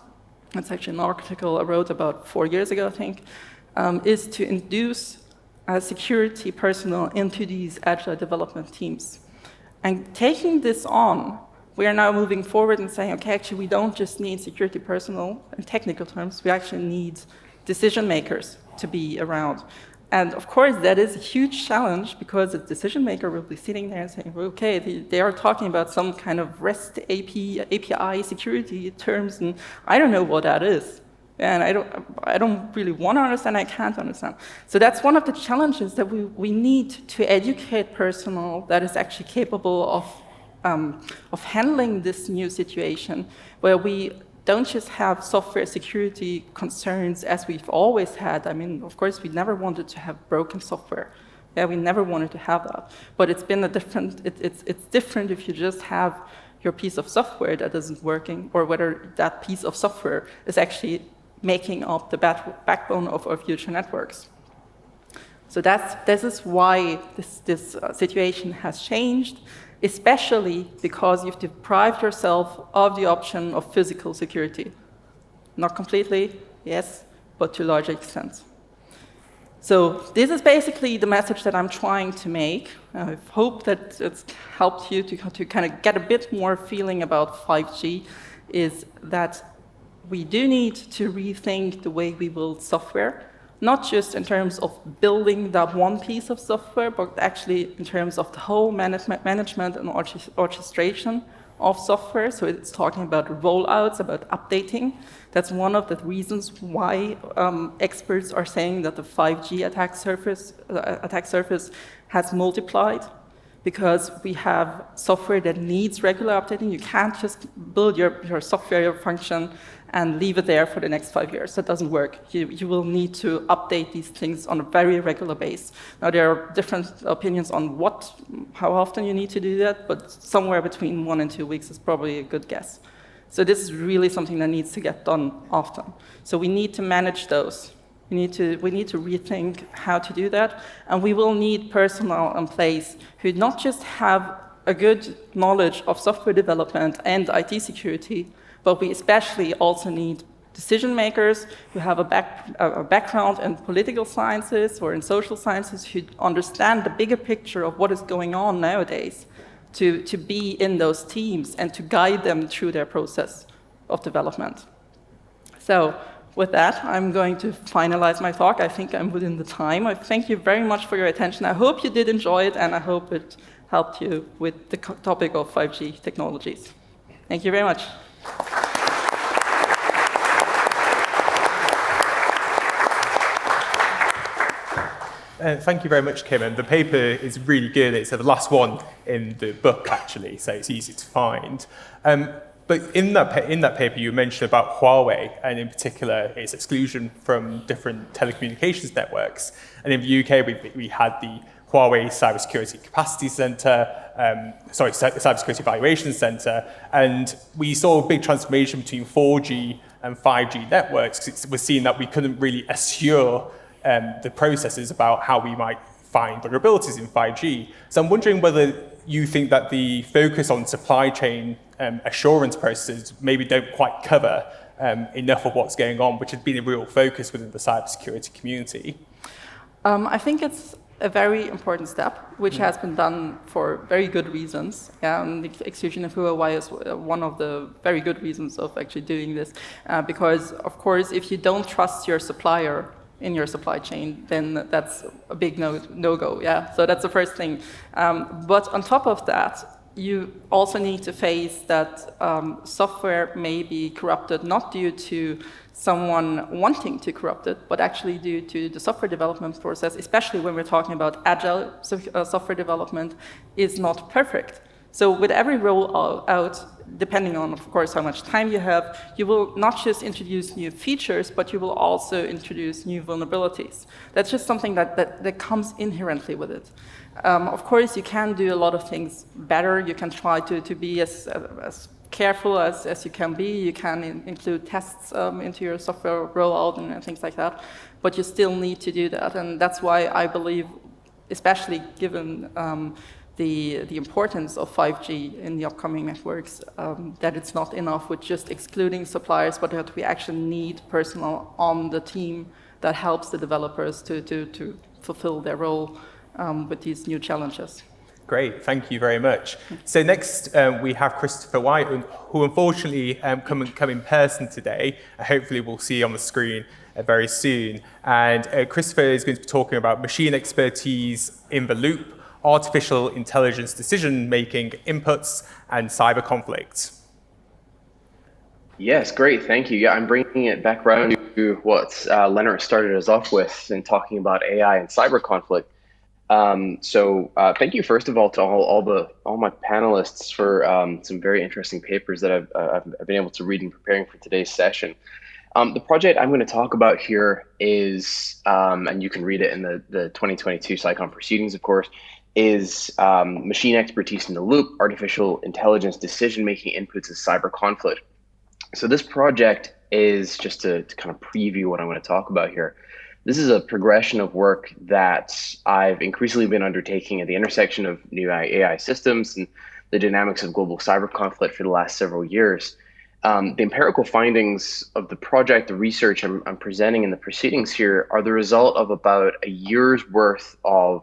it's actually an article I wrote about 4 years ago, I think, is to induce security personnel into these agile development teams. And taking this on, we are now moving forward and saying, okay, actually we don't just need security personnel in technical terms, we actually need decision makers to be around. And of course, that is a huge challenge because the decision maker will be sitting there and saying, well, okay, they are talking about some kind of REST API security terms, and I don't know what that is. And I don't really want to understand, I can't understand. So that's one of the challenges that we need to educate personnel that is actually capable of handling this new situation, where we don't just have software security concerns as we've always had. I mean, of course, we never wanted to have broken software. Yeah, we never wanted to have that. But it's been it's different if you just have your piece of software that isn't working, or whether that piece of software is actually making up the backbone of our future networks. So this is why this situation has changed, especially because you've deprived yourself of the option of physical security. Not completely, yes, but to a large extent. So this is basically the message that I'm trying to make. I hope that it's helped you to kind of get a bit more feeling about 5G, is that we do need to rethink the way we build software, not just in terms of building that one piece of software, but actually in terms of the whole management and orchestration of software. So it's talking about rollouts, about updating. That's one of the reasons why experts are saying that the 5G attack surface has multiplied, because we have software that needs regular updating. You can't just build your software, your function, and leave it there for the next 5 years. That doesn't work. You will need to update these things on a very regular basis. Now, there are different opinions on how often you need to do that, but somewhere between 1 and 2 weeks is probably a good guess. So this is really something that needs to get done often. So we need to manage those. We need to rethink how to do that, and we will need personnel in place who not just have a good knowledge of software development and IT security, but we especially also need decision makers who have a background in political sciences or in social sciences, who understand the bigger picture of what is going on nowadays, to be in those teams and to guide them through their process of development. So with that, I'm going to finalize my talk. I think I'm within the time. I thank you very much for your attention. I hope you did enjoy it, and I hope it helped you with the topic of 5G technologies. Thank you very much. Thank you very much, Kim. And the paper is really good. It's the last one in the book, actually, so it's easy to find. But in that paper, you mentioned about Huawei, and in particular, its exclusion from different telecommunications networks. And in the UK, we had the Huawei Cybersecurity Capacity Center, Cybersecurity Evaluation Center, and we saw a big transformation between 4G and 5G networks, because we're seeing that we couldn't really assure the processes about how we might find vulnerabilities in 5G. So I'm wondering whether you think that the focus on supply chain assurance processes maybe don't quite cover enough of what's going on, which has been a real focus within the cybersecurity community. I think it's a very important step, which has been done for very good reasons. The exclusion of Huawei is one of the very good reasons of actually doing this, because, of course, if you don't trust your supplier in your supply chain, then that's a big no-go, yeah? So that's the first thing. But on top of that, you also need to face that software may be corrupted, not due to someone wanting to corrupt it, but actually due to the software development process, especially when we're talking about agile software development, is not perfect. So with every rollout, depending on, of course, how much time you have, you will not just introduce new features, but you will also introduce new vulnerabilities. That's just something that comes inherently with it. Of course, you can do a lot of things better. You can try to be as careful as you can be. You can include tests into your software rollout and things like that, but you still need to do that. And that's why I believe, especially given the importance of 5G in the upcoming networks, that it's not enough with just excluding suppliers, but that we actually need personnel on the team that helps the developers to fulfill their role with these new challenges. Great, thank you very much. So next we have Christopher Whyte, who unfortunately come in person today. Hopefully we'll see on the screen very soon. And Christopher is going to be talking about machine expertise in the loop, artificial intelligence decision-making inputs, and cyber conflicts. Yes, great, thank you. Yeah, I'm bringing it back around to what Lennart started us off with in talking about AI and cyber conflict. So thank you, first of all, to all my panelists for some very interesting papers that I've been able to read in preparing for today's session. The project I'm going to talk about here is, and you can read it in the 2022 CyCon proceedings, of course, is machine expertise in the loop, artificial intelligence decision-making inputs of cyber conflict. So this project is, just to kind of preview what I'm going to talk about here, this is a progression of work that I've increasingly been undertaking at the intersection of new AI systems and the dynamics of global cyber conflict for the last several years. The empirical findings of the project, the research I'm presenting in the proceedings here, are the result of about a year's worth of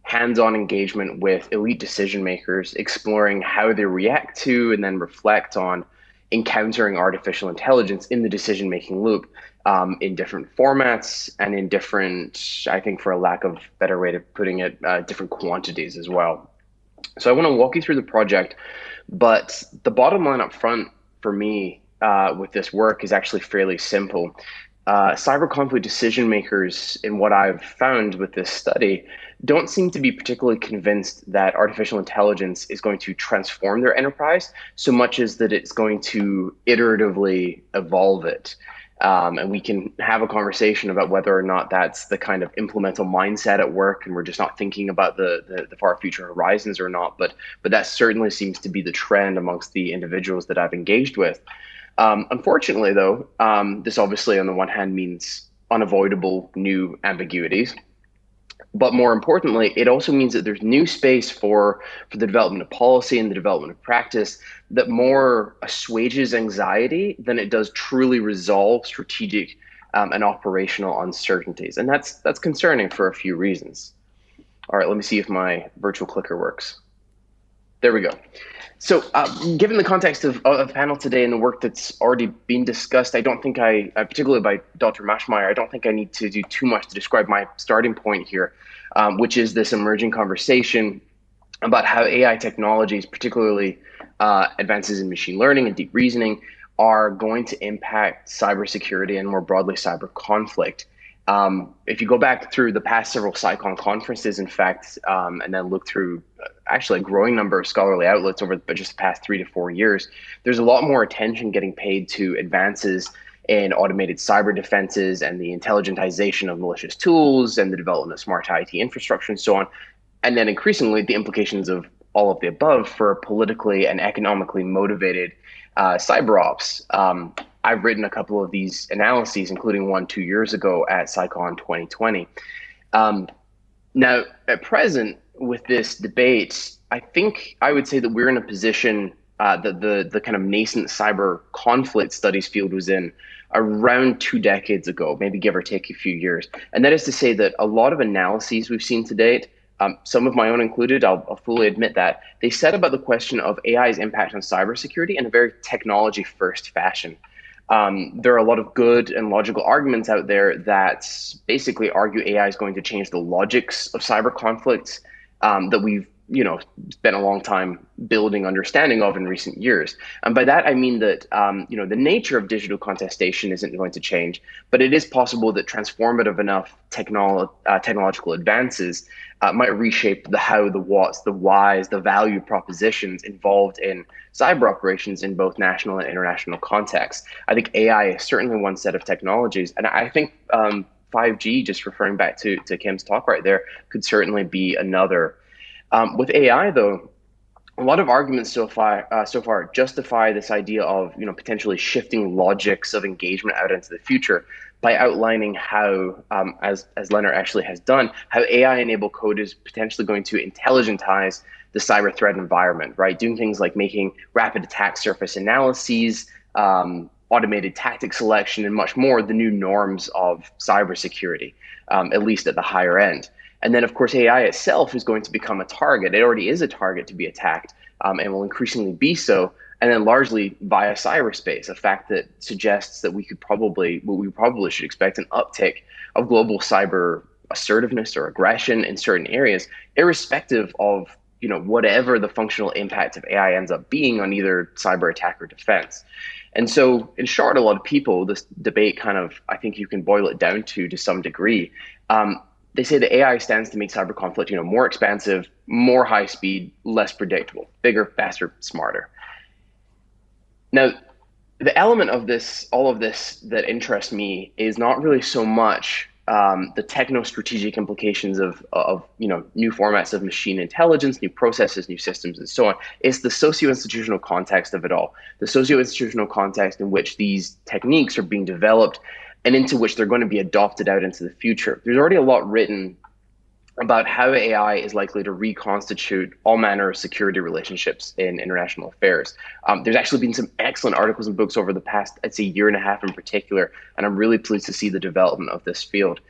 hands-on engagement with elite decision makers, exploring how they react to and then reflect on encountering artificial intelligence in the decision-making loop, in different formats and in different, I think for a lack of better way of putting it, different quantities as well. So I want to walk you through the project, but the bottom line up front for me with this work is actually fairly simple. Cyber conflict decision makers, in what I've found with this study, don't seem to be particularly convinced that artificial intelligence is going to transform their enterprise so much as that it's going to iteratively evolve it. And we can have a conversation about whether or not that's the kind of implemental mindset at work and we're just not thinking about the far future horizons or not, but that certainly seems to be the trend amongst the individuals that I've engaged with. Unfortunately, though, this obviously on the one hand means unavoidable new ambiguities, but more importantly, it also means that there's new space for the development of policy and the development of practice that more assuages anxiety than it does truly resolve strategic and operational uncertainties. And that's concerning for a few reasons. All right, let me see if my virtual clicker works. There we go. So given the context of the panel today and the work that's already been discussed, I don't think particularly by Dr. Maschmeyer, I don't think I need to do too much to describe my starting point here, which is this emerging conversation about how AI technologies, particularly advances in machine learning and deep reasoning, are going to impact cybersecurity and more broadly cyber conflict. If you go back through the past several CyCon conferences, in fact, and then look through actually a growing number of scholarly outlets over just the past 3 to 4 years, there's a lot more attention getting paid to advances in automated cyber defenses and the intelligentization of malicious tools and the development of smart IT infrastructure and so on. And then increasingly the implications of all of the above for politically and economically motivated cyber ops. I've written a couple of these analyses, including one 2 years ago at CyCon 2020. Now, at present, with this debate, I think I would say that we're in a position that the kind of nascent cyber conflict studies field was in around 2 decades ago, maybe give or take a few years. And that is to say that a lot of analyses we've seen to date, some of my own included, I'll fully admit that, they set about the question of AI's impact on cybersecurity in a very technology-first fashion. There are a lot of good and logical arguments out there that basically argue AI is going to change the logics of cyber conflicts that we've spent a long time building understanding of in recent years. And by that, I mean that, the nature of digital contestation isn't going to change, but it is possible that transformative enough technological advances might reshape the how, the whats, the whys, the value propositions involved in cyber operations in both national and international contexts. I think AI is certainly one set of technologies, and I think 5G, just referring back to Kim's talk right there, could certainly be another. With AI, though, a lot of arguments so far justify this idea of potentially shifting logics of engagement out into the future by outlining how, as Lennart actually has done, how AI-enabled code is potentially going to intelligentize the cyber threat environment, right? Doing things like making rapid attack surface analyses, automated tactic selection, and much more the new norms of cybersecurity, at least at the higher end. And then, of course, AI itself is going to become a target. It already is a target to be attacked, and will increasingly be so, and then largely via cyberspace, a fact that suggests that we probably should expect an uptick of global cyber assertiveness or aggression in certain areas, irrespective of whatever the functional impact of AI ends up being on either cyber attack or defense. And so, in short, a lot of people, this debate kind of, I think you can boil it down to some degree. They say that AI stands to make cyber conflict, more expansive, more high speed, less predictable, bigger, faster, smarter. Now, the element of all of this that interests me is not really so much the techno-strategic implications of new formats of machine intelligence, new processes, new systems, and so on. It's the socio-institutional context of it all, the socio-institutional context in which these techniques are being developed and into which they're going to be adopted out into the future. There's already a lot written about how AI is likely to reconstitute all manner of security relationships in international affairs. There's actually been some excellent articles and books over the past, I'd say, year and a half in particular, and I'm really pleased to see the development of this field.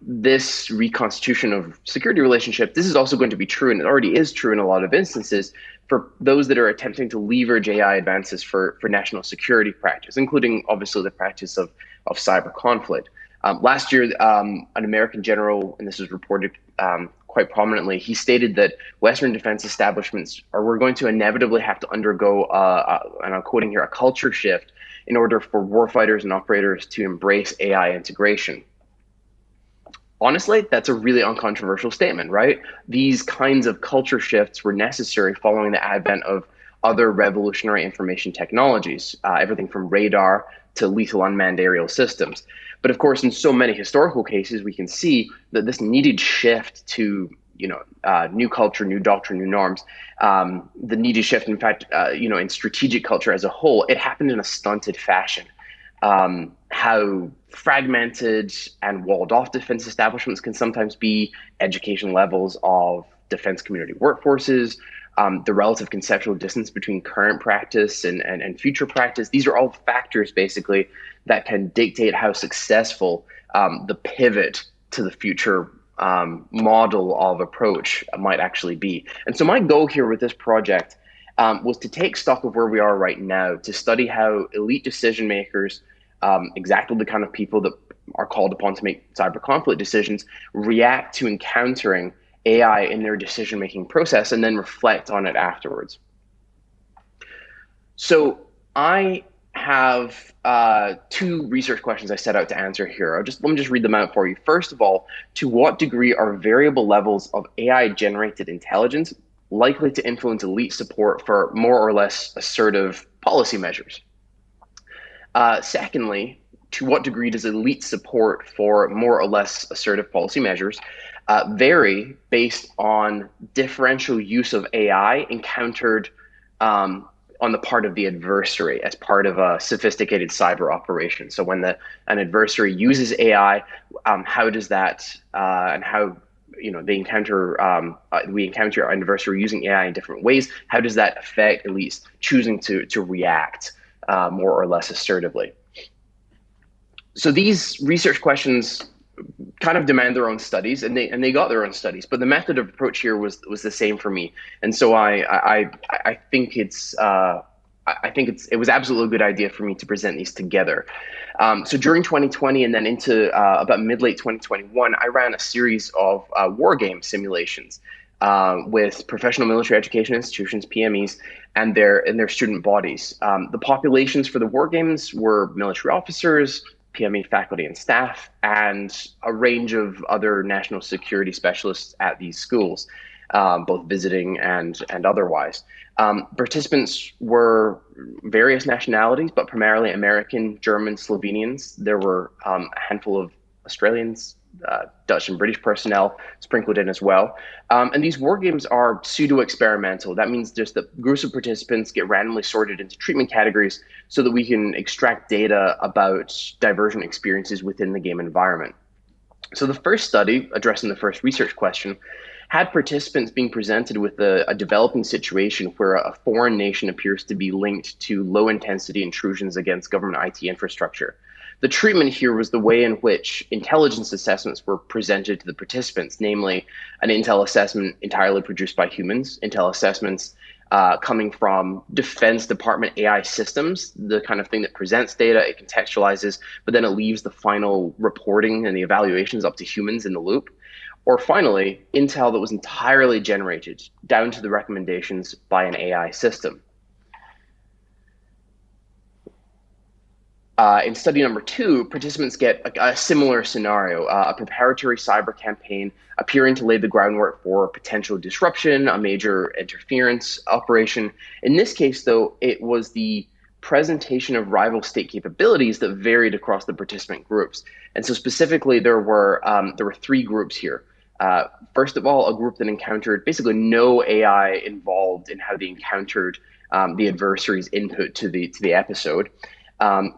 This reconstitution of security relationship, this is also going to be true, and it already is true in a lot of instances, for those that are attempting to leverage AI advances for national security practice, including obviously the practice of cyber conflict. Last year, an American general, and this is reported quite prominently, he stated that Western defense establishments were going to inevitably have to undergo, and I'm quoting here, a culture shift in order for warfighters and operators to embrace AI integration. Honestly, that's a really uncontroversial statement, right? These kinds of culture shifts were necessary following the advent of other revolutionary information technologies, everything from radar to lethal unmanned aerial systems. But of course, in so many historical cases, we can see that this needed shift to new culture, new doctrine, new norms, the needed shift, in fact, in strategic culture as a whole, it happened in a stunted fashion. How fragmented and walled off defense establishments can sometimes be, education levels of defense community workforces, the relative conceptual distance between current practice and future practice. These are all factors basically that can dictate how successful the pivot to the future model of approach might actually be. And so my goal here with this project was to take stock of where we are right now, to study how elite decision makers, exactly the kind of people that are called upon to make cyber conflict decisions, react to encountering AI in their decision-making process and then reflect on it afterwards. So I have two research questions I set out to answer here. Let me just read them out for you. First of all, to what degree are variable levels of AI-generated intelligence likely to influence elite support for more or less assertive policy measures? Secondly, to what degree does elite support for more or less assertive policy measures vary based on differential use of AI encountered on the part of the adversary as part of a sophisticated cyber operation? So when an adversary uses AI, how does that and how they encounter we encounter our adversary using AI in different ways? How does that affect elites choosing to react more or less assertively? So these research questions kind of demand their own studies, and they got their own studies, but the method of approach here was the same for me. And so I think it's I think it was absolutely a good idea for me to present these together. So during 2020 and then into about mid-late 2021, I ran a series of war game simulations with professional military education institutions, PMEs, and their student bodies. The populations for the war games were military officers, PME faculty and staff, and a range of other national security specialists at these schools, both visiting and otherwise. Participants were various nationalities, but primarily American, German, Slovenians. There were a handful of Australians, Dutch and British personnel sprinkled in as well. And these war games are pseudo-experimental. That means just that groups of participants get randomly sorted into treatment categories so that we can extract data about diversion experiences within the game environment. So the first study, addressing the first research question, had participants being presented with a developing situation where a foreign nation appears to be linked to low-intensity intrusions against government IT infrastructure. The treatment here was the way in which intelligence assessments were presented to the participants, namely an intel assessment entirely produced by humans, intel assessments coming from Defense Department AI systems, the kind of thing that presents data, it contextualizes, but then it leaves the final reporting and the evaluations up to humans in the loop. Or finally, intel that was entirely generated down to the recommendations by an AI system. In study number 2, participants get a similar scenario, a preparatory cyber campaign appearing to lay the groundwork for potential disruption, a major interference operation. In this case, though, it was the presentation of rival state capabilities that varied across the participant groups. And so specifically, there were 3 groups here. First of all, a group that encountered basically no AI involved in how they encountered the adversary's input to the episode.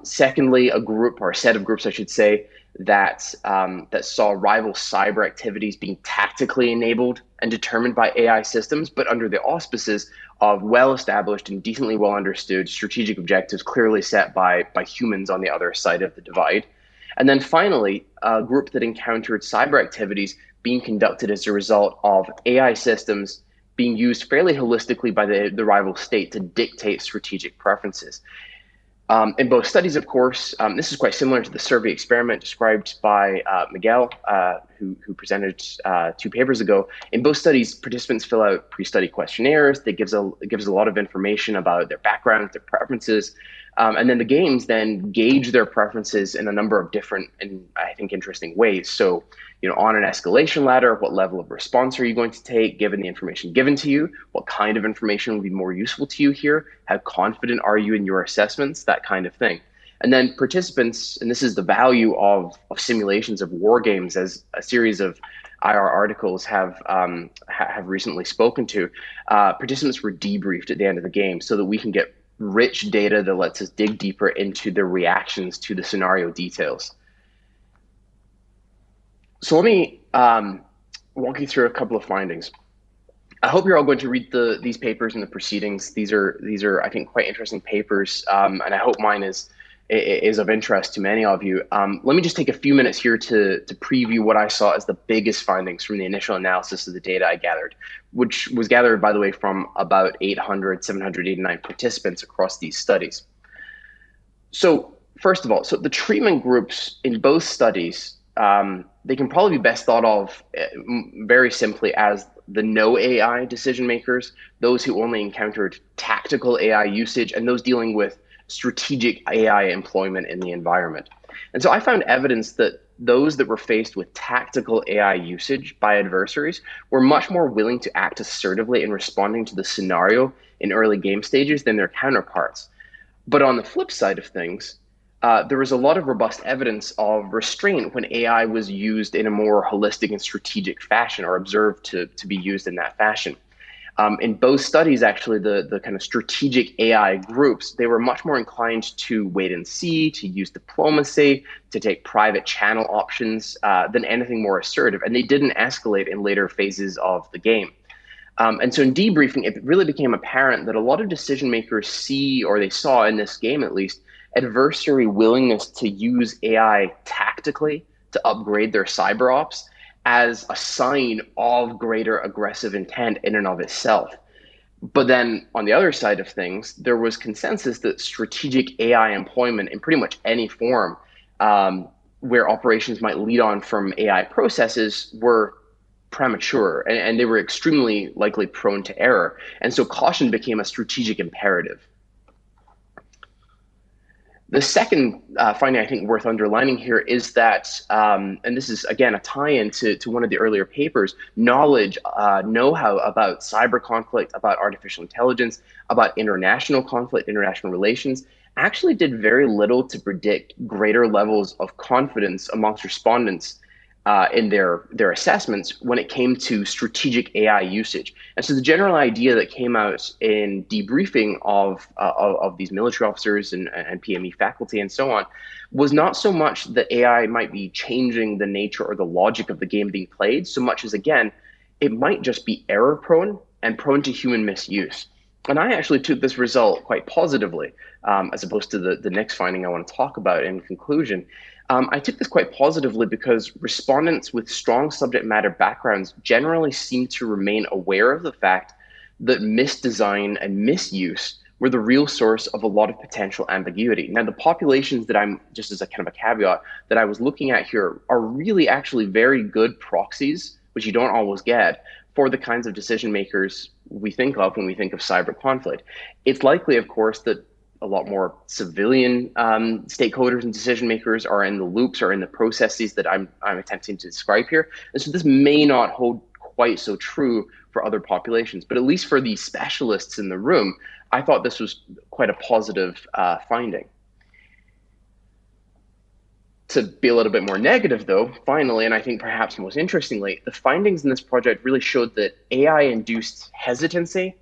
Secondly, a group, or a set of groups, I should say, that saw rival cyber activities being tactically enabled and determined by AI systems, but under the auspices of well-established and decently well-understood strategic objectives clearly set by humans on the other side of the divide. And then finally, a group that encountered cyber activities being conducted as a result of AI systems being used fairly holistically by the rival state to dictate strategic preferences. In both studies, of course, this is quite similar to the survey experiment described by Miguel, who presented 2 papers ago. In both studies, participants fill out pre-study questionnaires. That gives a lot of information about their background, their preferences, and then the games then gauge their preferences in a number of different and I think interesting ways. So, on an escalation ladder, what level of response are you going to take given the information given to you? What kind of information will be more useful to you here? How confident are you in your assessments? That kind of thing. And then participants, and this is the value of simulations of war games, as a series of IR articles have recently spoken to, participants were debriefed at the end of the game so that we can get rich data that lets us dig deeper into their reactions to the scenario details. So let me walk you through a couple of findings. I hope you're all going to read these papers in the proceedings. These are I think quite interesting papers, and I hope mine is of interest to many of you. Let me just take a few minutes here to preview what I saw as the biggest findings from the initial analysis of the data I gathered, which was gathered, by the way, from about 789 participants across these studies. So first of all, the treatment groups in both studies, they can probably be best thought of very simply as the no AI decision makers, those who only encountered tactical AI usage, and those dealing with strategic AI employment in the environment. And so I found evidence that those that were faced with tactical AI usage by adversaries were much more willing to act assertively in responding to the scenario in early game stages than their counterparts. But on the flip side of things, there was a lot of robust evidence of restraint when AI was used in a more holistic and strategic fashion, or observed to be used in that fashion. In both studies, actually, the kind of strategic AI groups, they were much more inclined to wait and see, to use diplomacy, to take private channel options than anything more assertive. And they didn't escalate in later phases of the game. And so in debriefing, it really became apparent that a lot of decision makers they saw in this game at least, adversary willingness to use AI tactically to upgrade their cyber ops as a sign of greater aggressive intent in and of itself. But then on the other side of things, there was consensus that strategic AI employment in pretty much any form where operations might lead on from AI processes were premature, and they were extremely likely prone to error. And so caution became a strategic imperative. The second finding I think worth underlining here is that, and this is again a tie-in to one of the earlier papers, knowledge, know-how about cyber conflict, about artificial intelligence, about international conflict, international relations, actually did very little to predict greater levels of confidence amongst respondents in their assessments when it came to strategic AI usage. And so the general idea that came out in debriefing of these military officers and PME faculty and so on was not so much that AI might be changing the nature or the logic of the game being played, so much as, again, it might just be error prone and prone to human misuse. And I actually took this result quite positively, as opposed to the next finding I want to talk about in conclusion. I took this quite positively because respondents with strong subject matter backgrounds generally seem to remain aware of the fact that misdesign and misuse were the real source of a lot of potential ambiguity. Now, the populations that I'm, just as a kind of a caveat, that I was looking at here are really actually very good proxies, which you don't always get, for the kinds of decision makers we think of when we think of cyber conflict. It's likely, of course, that a lot more civilian stakeholders and decision makers are in the loops or in the processes that I'm attempting to describe here. And so this may not hold quite so true for other populations, but at least for the specialists in the room, I thought this was quite a positive finding. To be a little bit more negative though, finally, and I think perhaps most interestingly, the findings in this project really showed that AI-induced hesitancy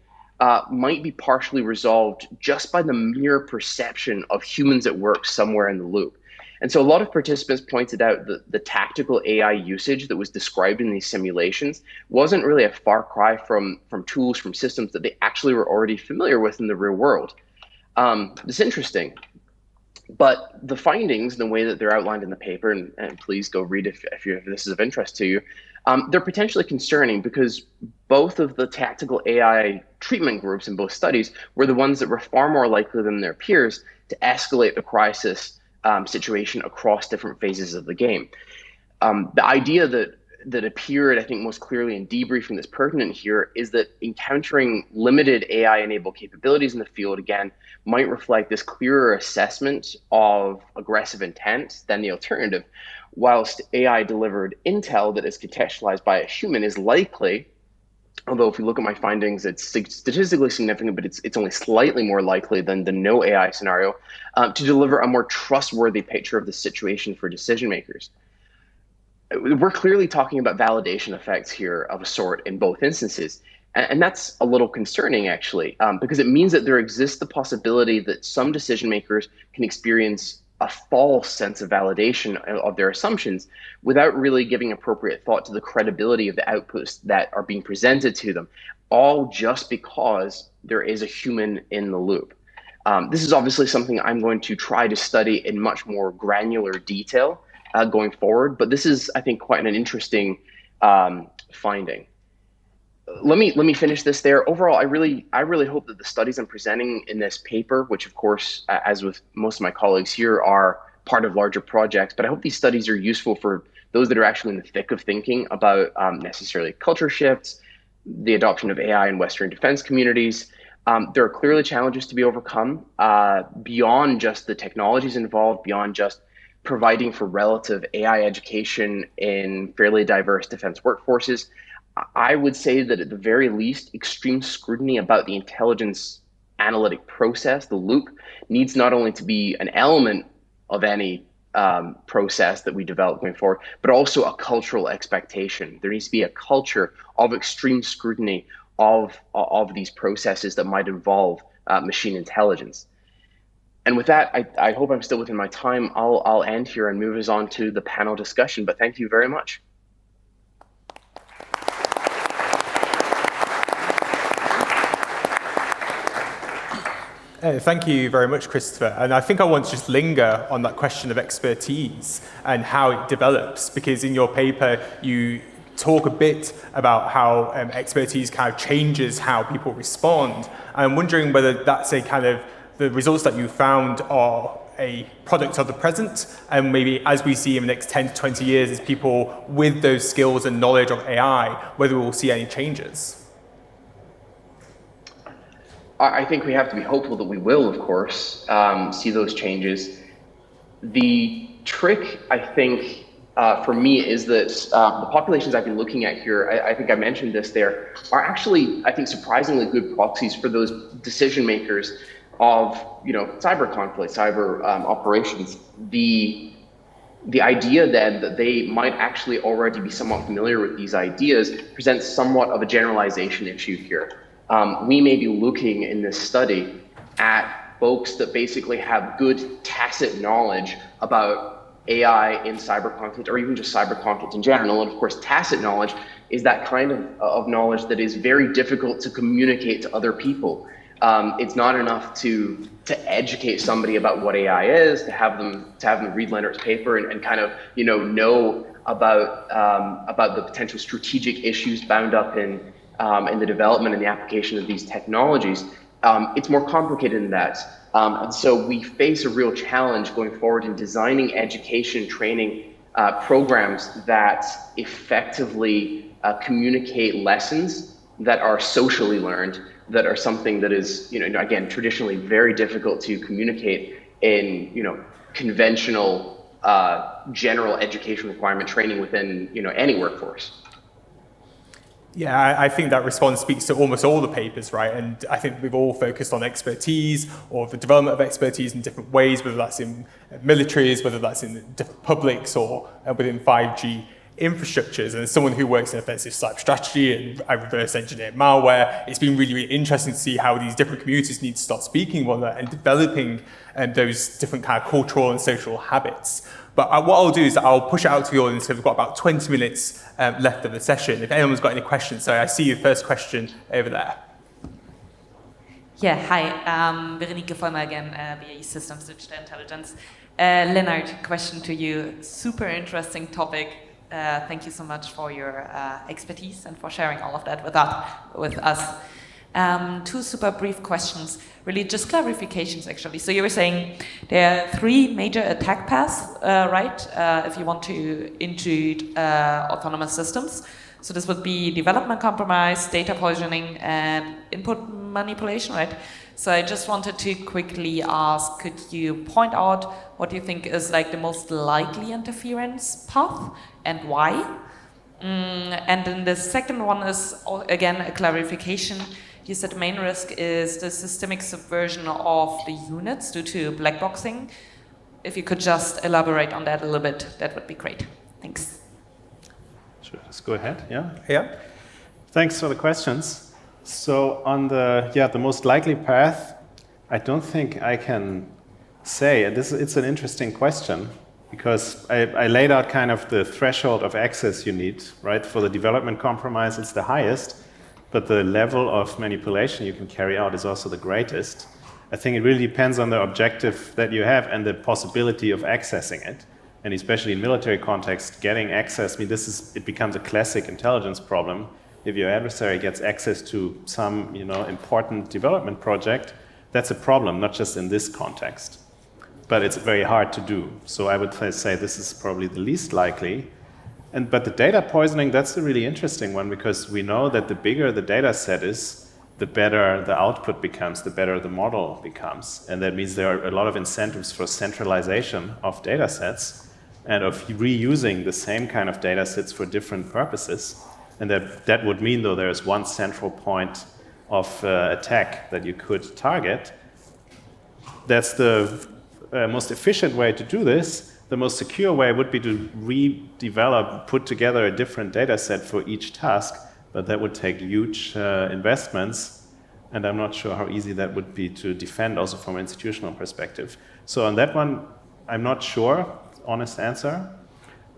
might be partially resolved just by the mere perception of humans at work somewhere in the loop. And so a lot of participants pointed out that the tactical AI usage that was described in these simulations wasn't really a far cry from tools, from systems that they actually were already familiar with in the real world. It's interesting. But the findings, the way that they're outlined in the paper, and please go read if this is of interest to you, they're potentially concerning because both of the tactical AI treatment groups in both studies were the ones that were far more likely than their peers to escalate the crisis situation across different phases of the game. The idea that appeared, I think, most clearly in debriefing that's pertinent here is that encountering limited AI-enabled capabilities in the field, again, might reflect this clearer assessment of aggressive intent than the alternative, whilst AI-delivered intel that is contextualized by a human is likely, although if we look at my findings, it's statistically significant, but it's only slightly more likely than the no AI scenario, to deliver a more trustworthy picture of the situation for decision makers. We're clearly talking about validation effects here of a sort in both instances. And that's a little concerning, actually, because it means that there exists the possibility that some decision makers can experience a false sense of validation of their assumptions without really giving appropriate thought to the credibility of the outputs that are being presented to them, all just because there is a human in the loop. This is obviously something I'm going to try to study in much more granular detail going forward, but this is, I think, quite an interesting finding. Let me finish this there. Overall, I really hope that the studies I'm presenting in this paper, which of course, as with most of my colleagues here, are part of larger projects, but I hope these studies are useful for those that are actually in the thick of thinking about necessarily culture shifts, the adoption of AI in Western defense communities. There are clearly challenges to be overcome beyond just the technologies involved, beyond just providing for relative AI education in fairly diverse defense workforces. I would say that at the very least, extreme scrutiny about the intelligence analytic process, the loop, needs not only to be an element of any process that we develop going forward, but also a cultural expectation. There needs to be a culture of extreme scrutiny of these processes that might involve machine intelligence. And with that, I hope I'm still within my time. I'll end here and move us on to the panel discussion, but thank you very much. Thank you very much, Christopher. And I think I want to just linger on that question of expertise and how it develops, because in your paper, you talk a bit about how expertise kind of changes how people respond. I'm wondering whether that's a kind of, the results that you found are a product of the present, and maybe as we see in the next 10 to 20 years as people with those skills and knowledge of AI, whether we'll see any changes. I think we have to be hopeful that we will, of course, see those changes. The trick, I think, for me is that the populations I've been looking at here, I think I mentioned this there, are actually, I think, surprisingly good proxies for those decision makers of, cyber conflict, cyber operations. The idea then that they might actually already be somewhat familiar with these ideas presents somewhat of a generalization issue here. We may be looking in this study at folks that basically have good tacit knowledge about AI in cyber conflict, or even just cyber conflict in general. And of course, tacit knowledge is that kind of knowledge that is very difficult to communicate to other people. It's not enough to educate somebody about what AI is, to have them read Lennart's paper and kind of know about the potential strategic issues bound up in the development and the application of these technologies. It's more complicated than that. And so we face a real challenge going forward in designing education training programs that effectively communicate lessons that are socially learned, that are something that is, again, traditionally very difficult to communicate in, conventional general education requirement training within, any workforce. Yeah, I think that response speaks to almost all the papers, right? And I think we've all focused on expertise or the development of expertise in different ways, whether that's in militaries, whether that's in different publics or within 5G infrastructures. And as someone who works in offensive cyber strategy and I reverse engineer malware, it's been really, really interesting to see how these different communities need to start speaking one another and developing those different kind of cultural and social habits. But what I'll do is I'll push it out to the audience. So we've got about 20 minutes left of the session. If anyone's got any questions, so I see your first question over there. Yeah, hi, Veronique Vollmer again, BAE Systems Digital Intelligence. Lennart, question to you. Super interesting topic. Thank you so much for your expertise and for sharing all of that with us. Two super brief questions, really just clarifications actually. So you were saying there are three major attack paths, right? If you want to intrude autonomous systems. So this would be development compromise, data poisoning, and input manipulation, right? So I just wanted to quickly ask, could you point out what you think is like the most likely interference path and why? And then the second one is, again, a clarification. You said the main risk is the systemic subversion of the units due to black boxing. If you could just elaborate on that a little bit, that would be great. Thanks. Sure, let's go ahead, yeah? Yeah. Thanks for the questions. So on the most likely path, I don't think I can say, it's an interesting question, because I laid out kind of the threshold of access you need, right? For the development compromise, it's the highest, but the level of manipulation you can carry out is also the greatest. I think it really depends on the objective that you have and the possibility of accessing it. And especially in military context, getting access, it becomes a classic intelligence problem. If your adversary gets access to some, important development project, that's a problem, not just in this context. But it's very hard to do. So I would say this is probably the least likely. But the data poisoning, that's a really interesting one, because we know that the bigger the data set is, the better the output becomes, the better the model becomes. And that means there are a lot of incentives for centralization of data sets and of reusing the same kind of data sets for different purposes. And that would mean, though, there's one central point of attack that you could target. That's the most efficient way to do this. The most secure way would be to redevelop, put together a different data set for each task, but that would take huge investments, and I'm not sure how easy that would be to defend also from an institutional perspective. So on that one, I'm not sure, honest answer,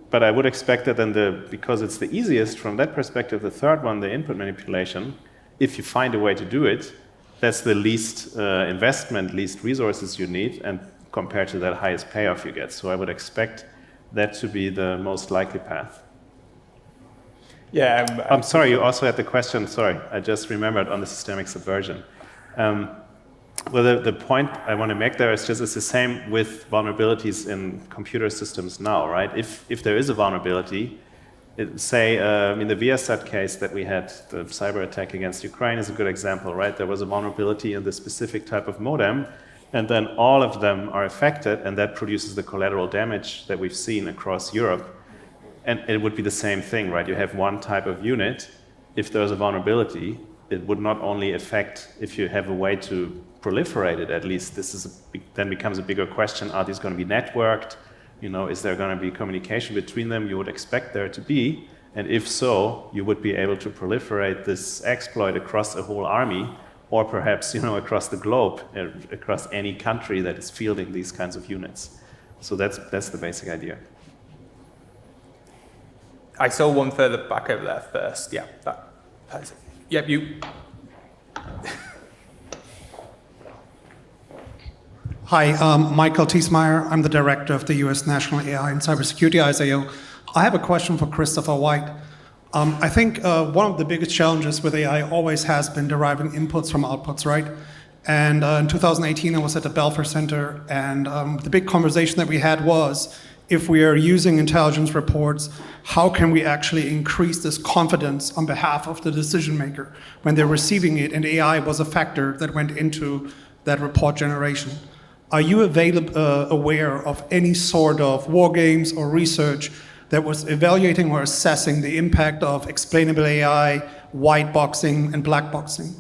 but I would expect that then because it's the easiest from that perspective, the third one, the input manipulation, if you find a way to do it, that's the least investment, least resources you need, and compared to that highest payoff you get. So I would expect that to be the most likely path. Yeah. I'm sorry, you also had the question, sorry, I just remembered on the systemic subversion. Well, the point I want to make there is just it's the same with vulnerabilities in computer systems now, right? If there is a vulnerability, say in the Viasat case that we had, the cyber attack against Ukraine is a good example, right? There was a vulnerability in this specific type of modem, and then all of them are affected, and that produces the collateral damage that we've seen across Europe. And it would be the same thing, right? You have one type of unit. If there's a vulnerability, it would not only affect if you have a way to proliferate it, at least then becomes a bigger question. Are these going to be networked? Is there going to be communication between them? You would expect there to be. And if so, you would be able to proliferate this exploit across a whole army, or perhaps, across the globe, across any country that is fielding these kinds of units. So that's the basic idea. I saw one further back over there first. Yeah, that's it. Yep, you. Hi, Michael Thiesmeyer. I'm the director of the U.S. National AI and Cybersecurity ISAO. I have a question for Christopher Whyte. I think one of the biggest challenges with AI always has been deriving inputs from outputs, right? And in 2018, I was at the Belfer Center, and the big conversation that we had was, if we are using intelligence reports, how can we actually increase this confidence on behalf of the decision maker when they're receiving it? And AI was a factor that went into that report generation. Are you aware of any sort of war games or research that was evaluating or assessing the impact of explainable AI, white boxing, and black boxing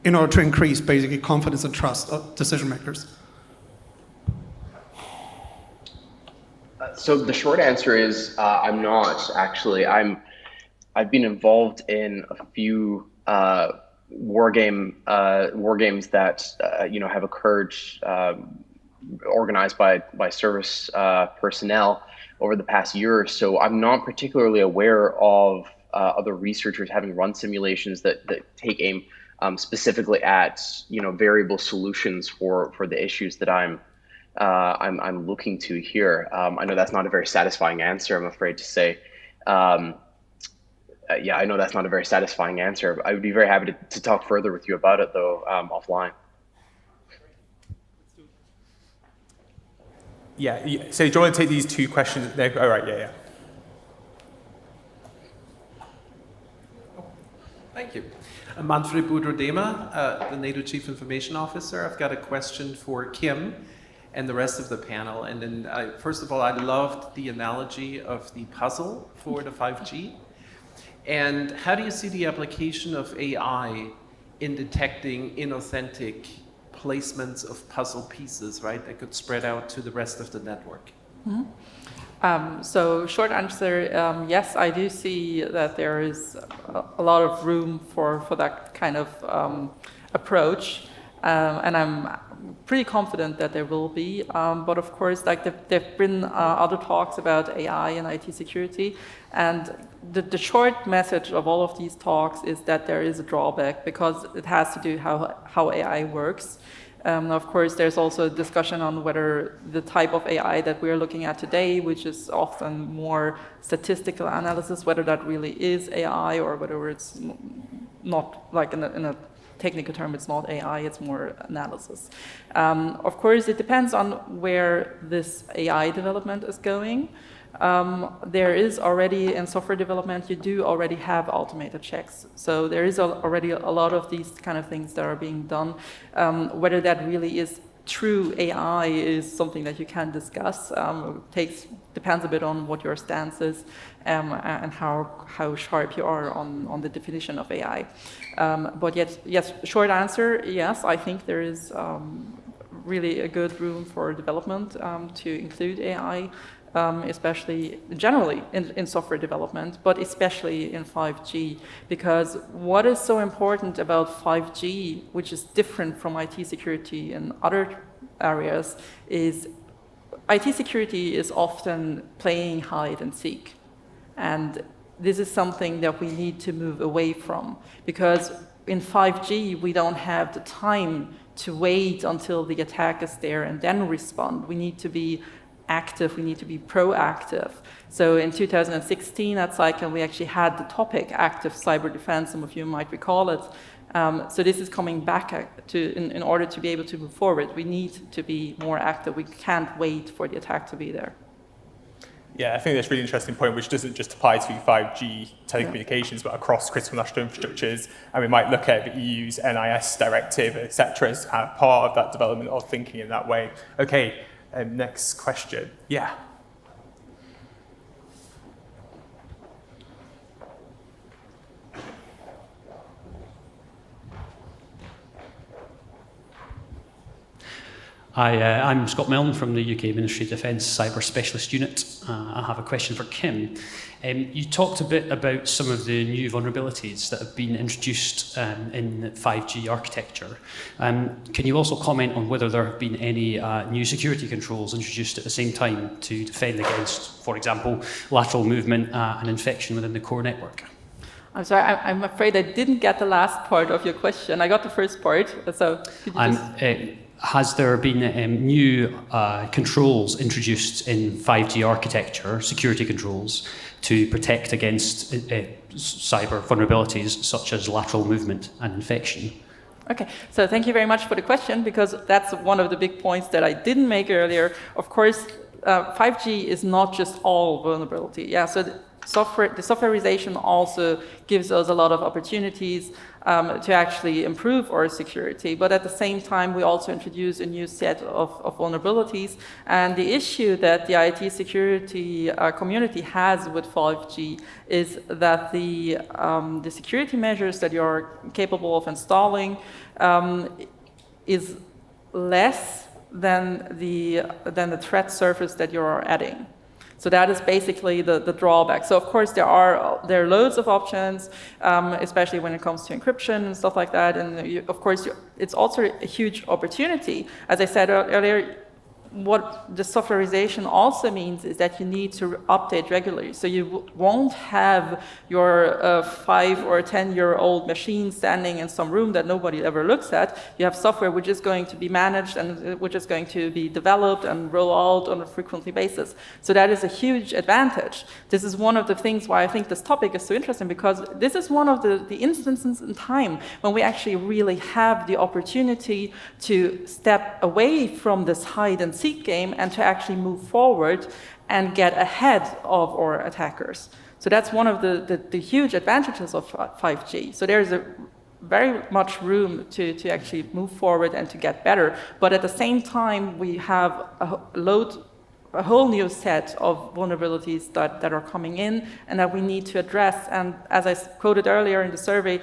in order to increase basically confidence and trust of decision makers? So the short answer is I'm not actually. I've been involved in a few war games that have occurred, organized by service personnel over the past year or so. I'm not particularly aware of other researchers having run simulations that take aim specifically at variable solutions for the issues that I'm looking to here. I know that's not a very satisfying answer, I'm afraid to say. Yeah, I know that's not a very satisfying answer. I would be very happy to talk further with you about it, though, offline. Yeah. So do you want to take these two questions? No? All right. Yeah. Thank you. Manfred Budrodema, the NATO Chief Information Officer. I've got a question for Kim and the rest of the panel. And then, first of all, I loved the analogy of the puzzle for the 5G. And how do you see the application of AI in detecting inauthentic placements of puzzle pieces, right, that could spread out to the rest of the network? Mm-hmm. So short answer, yes, I do see that there is a lot of room for that kind of approach. And I'm pretty confident that there will be. But of course, there've been other talks about AI and IT security. And the short message of all of these talks is that there is a drawback because it has to do how AI works. Of course, there's also a discussion on whether the type of AI that we're looking at today, which is often more statistical analysis, whether that really is AI or whether it's not, like in a technical term, it's not AI, it's more analysis. Of course, it depends on where this AI development is going. There is already, in software development, you do already have automated checks. So there is already a lot of these kind of things that are being done. Whether that really is true AI is something that you can discuss. Depends a bit on what your stance is and how sharp you are on the definition of AI. But yes, short answer, yes, I think there is really a good room for development to include AI. Especially generally in software development, but especially in 5G, because what is so important about 5G, which is different from IT security in other areas, is IT security is often playing hide and seek. And this is something that we need to move away from, because in 5G, we don't have the time to wait until the attack is there and then respond. We need to be active, we need to be proactive. So in 2016 at CyCon, we actually had the topic active cyber defense, some of you might recall it. So this is coming back in order to be able to move forward. We need to be more active. We can't wait for the attack to be there. Yeah, I think that's a really interesting point, which doesn't just apply to 5G telecommunications, but across critical national infrastructures. And we might look at the EU's NIS directive, et cetera, as kind of part of that development of thinking in that way. Okay, next question. Yeah. Hi, I'm Scott Milne from the UK Ministry of Defence Cyber Specialist Unit. I have a question for Kim. You talked a bit about some of the new vulnerabilities that have been introduced in 5G architecture. Can you also comment on whether there have been any new security controls introduced at the same time to defend against, for example, lateral movement and infection within the core network? I'm sorry, I'm afraid I didn't get the last part of your question. I got the first part, so could you just... Has there been new controls introduced in 5G architecture, security controls, to protect against cyber vulnerabilities such as lateral movement and infection? Okay, so thank you very much for the question, because that's one of the big points that I didn't make earlier. Of course, 5G is not just all vulnerability. Yeah, so the softwareization also gives us a lot of opportunities to actually improve our security. But at the same time, we also introduce a new set of vulnerabilities. And the issue that the IT security community has with 5G is that the security measures that you're capable of installing is less than the threat surface that you're adding. So that is basically the drawback. So of course there are loads of options, especially when it comes to encryption and stuff like that. And of course it's also a huge opportunity. As I said earlier, what the softwareization also means is that you need to update regularly. So you won't have your 5 or 10-year-old machine standing in some room that nobody ever looks at. You have software which is going to be managed and which is going to be developed and roll out on a frequently basis. So that is a huge advantage. This is one of the things why I think this topic is so interesting, because this is one of the instances in time when we actually really have the opportunity to step away from this hide and seek game and to actually move forward and get ahead of our attackers. So that's one of the huge advantages of 5G. So there's a very much room to actually move forward and to get better. But at the same time, we have a whole new set of vulnerabilities that are coming in and that we need to address. And as I quoted earlier in the survey,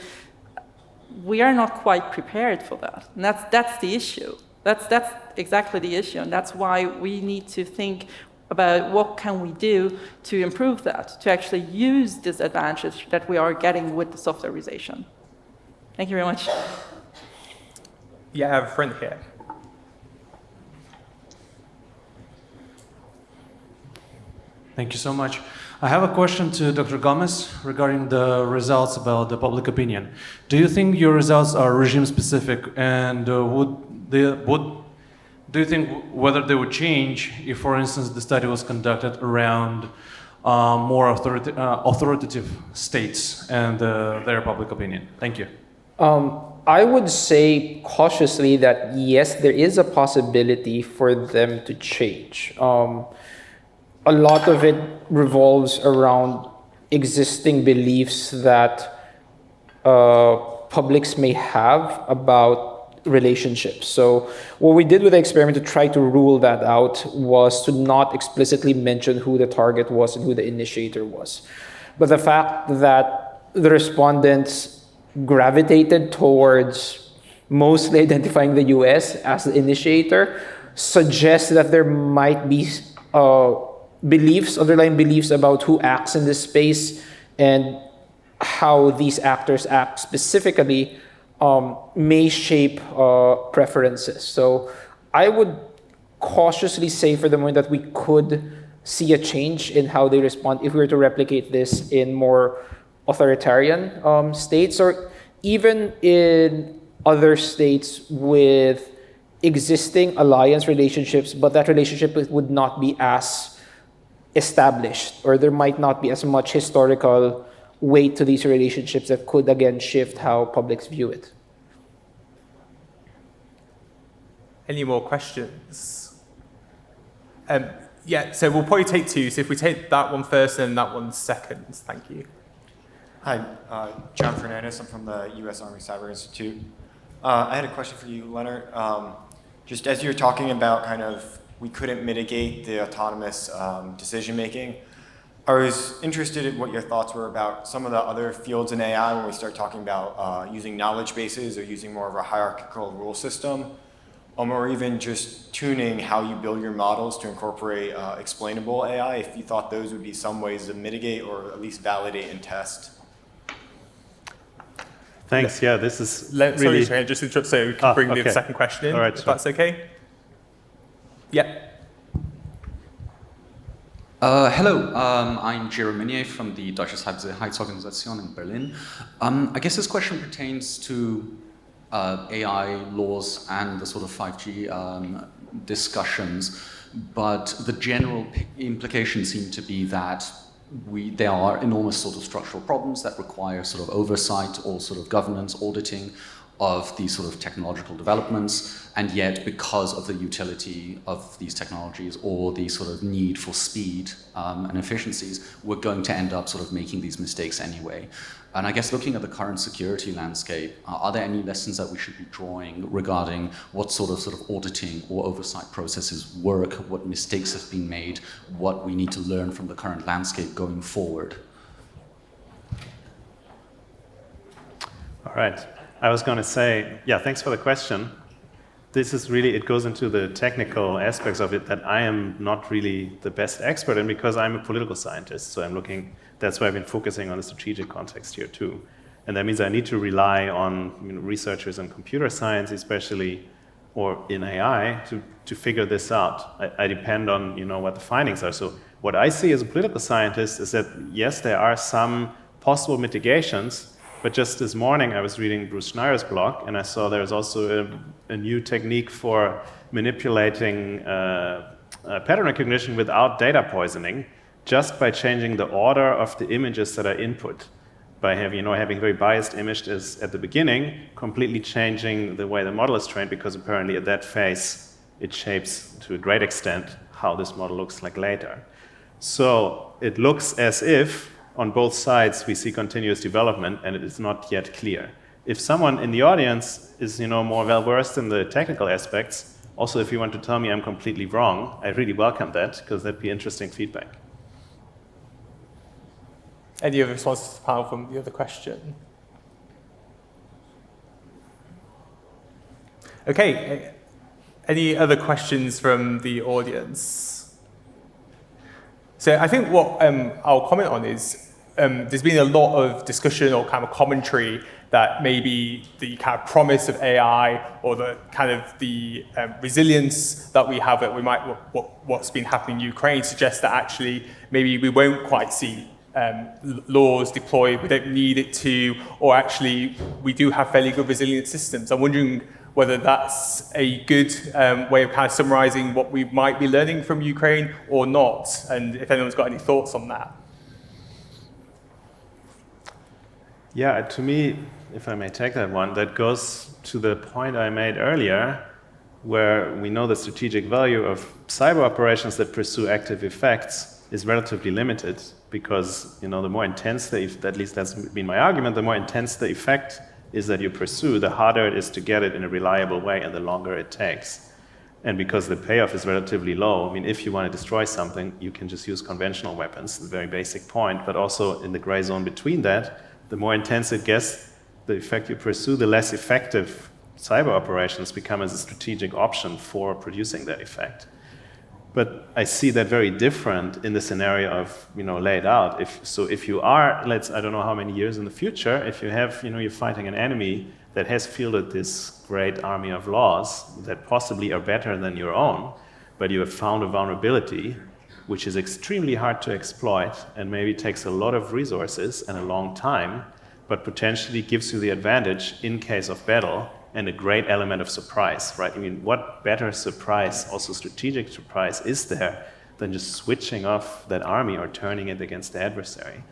we are not quite prepared for that. And that's the issue. That's exactly the issue, and that's why we need to think about what can we do to improve that, to actually use this advantage that we are getting with the softwareization. Thank you very much. Yeah, I have a friend here. Thank you so much. I have a question to Dr. Gomez regarding the results about the public opinion. Do you think your results are regime-specific, and do you think whether they would change if, for instance, the study was conducted around more authoritative states and their public opinion? Thank you. I would say cautiously that yes, there is a possibility for them to change. A lot of it revolves around existing beliefs that publics may have about relationships. So what we did with the experiment to try to rule that out was to not explicitly mention who the target was and who the initiator was. But the fact that the respondents gravitated towards mostly identifying the US as the initiator suggests that there might be underlying beliefs about who acts in this space and how these actors act specifically may shape preferences. So I would cautiously say for the moment that we could see a change in how they respond if we were to replicate this in more authoritarian states, or even in other states with existing alliance relationships, but that relationship would not be as established, or there might not be as much historical weight to these relationships that could again shift how publics view it. Any more questions? Yeah, so we'll probably take two. So if we take that one first and that one second, thank you. Hi, John Fernandez. I'm from the U.S. Army Cyber Institute. I had a question for you, Lennart. Just as you're talking about kind of we couldn't mitigate the autonomous decision-making, I was interested in what your thoughts were about some of the other fields in AI when we start talking about using knowledge bases or using more of a hierarchical rule system, or even just tuning how you build your models to incorporate explainable AI, if you thought those would be some ways to mitigate or at least validate and test. Thanks. Yeah, this is really... Sorry, just interrupt so we can bring the second question in, all right, if that's okay. Yeah. Hello, I'm Jerome Meunier from the Deutsche Cybersicherheitsorganisation in Berlin. I guess this question pertains to AI laws and the sort of 5G discussions, but the general implications seem to be that there are enormous sort of structural problems that require sort of oversight or sort of governance, auditing of these sort of technological developments, and yet because of the utility of these technologies or the sort of need for speed and efficiencies, we're going to end up sort of making these mistakes anyway. And I guess looking at the current security landscape, are there any lessons that we should be drawing regarding what sort of auditing or oversight processes work, what mistakes have been made, what we need to learn from the current landscape going forward? All right. I was going to say, yeah, thanks for the question. This is really, it goes into the technical aspects of it that I am not really the best expert in because I'm a political scientist. So I'm looking, that's why I've been focusing on the strategic context here too. And that means I need to rely on researchers in computer science, especially, or in AI, to figure this out. I depend on what the findings are. So what I see as a political scientist is that, yes, there are some possible mitigations. But just this morning, I was reading Bruce Schneier's blog, and I saw there's also a new technique for manipulating pattern recognition without data poisoning, just by changing the order of the images that are input. By having very biased images at the beginning, completely changing the way the model is trained, because apparently at that phase, it shapes to a great extent how this model looks like later. So it looks as if on both sides, we see continuous development, and it is not yet clear. If someone in the audience is, more well-versed in the technical aspects, also if you want to tell me I'm completely wrong, I really welcome that, because that'd be interesting feedback. Any other responses to the panel from the other question? Okay. Any other questions from the audience? So I think what I'll comment on is there's been a lot of discussion or kind of commentary that maybe the kind of promise of AI or the kind of the resilience that we have, that we might, what's been happening in Ukraine suggests that actually maybe we won't quite see laws deployed, we don't need it to, or actually we do have fairly good resilient systems. I'm wondering whether that's a good way of kind of summarizing what we might be learning from Ukraine or not, and if anyone's got any thoughts on that. Yeah, to me, if I may take that one, that goes to the point I made earlier, where we know the strategic value of cyber operations that pursue active effects is relatively limited, because the more intense at least that's been my argument, the more intense the effect is that you pursue, the harder it is to get it in a reliable way and the longer it takes. And because the payoff is relatively low, if you want to destroy something, you can just use conventional weapons, the very basic point, but also in the gray zone between that, the more intense it gets, the effect you pursue, the less effective cyber operations become as a strategic option for producing that effect. But I see that very different in the scenario of laid out. If you are, I don't know how many years in the future, if you have, you're fighting an enemy that has fielded this great army of laws that possibly are better than your own, but you have found a vulnerability which is extremely hard to exploit and maybe takes a lot of resources and a long time, but potentially gives you the advantage in case of battle and a great element of surprise, right? I mean, what better surprise, also strategic surprise, is there than just switching off that army or turning it against the adversary?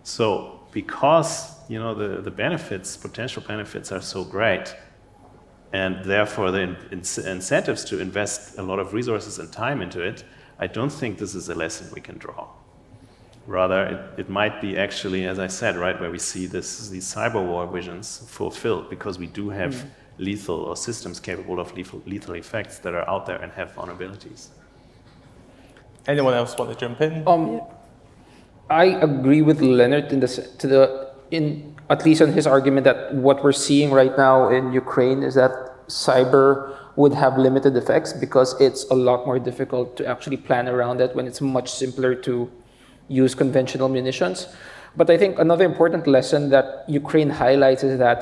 So because the benefits, potential benefits are so great, and therefore the incentives to invest a lot of resources and time into it, I don't think this is a lesson we can draw. Rather, it might be actually, as I said, right, where we see these cyber war visions fulfilled, because we do have lethal or systems capable of lethal effects that are out there and have vulnerabilities. Anyone else want to jump in? I agree with Lennart at least in his argument that what we're seeing right now in Ukraine is that cyber would have limited effects because it's a lot more difficult to actually plan around it when it's much simpler to use conventional munitions. But I think another important lesson that Ukraine highlights is that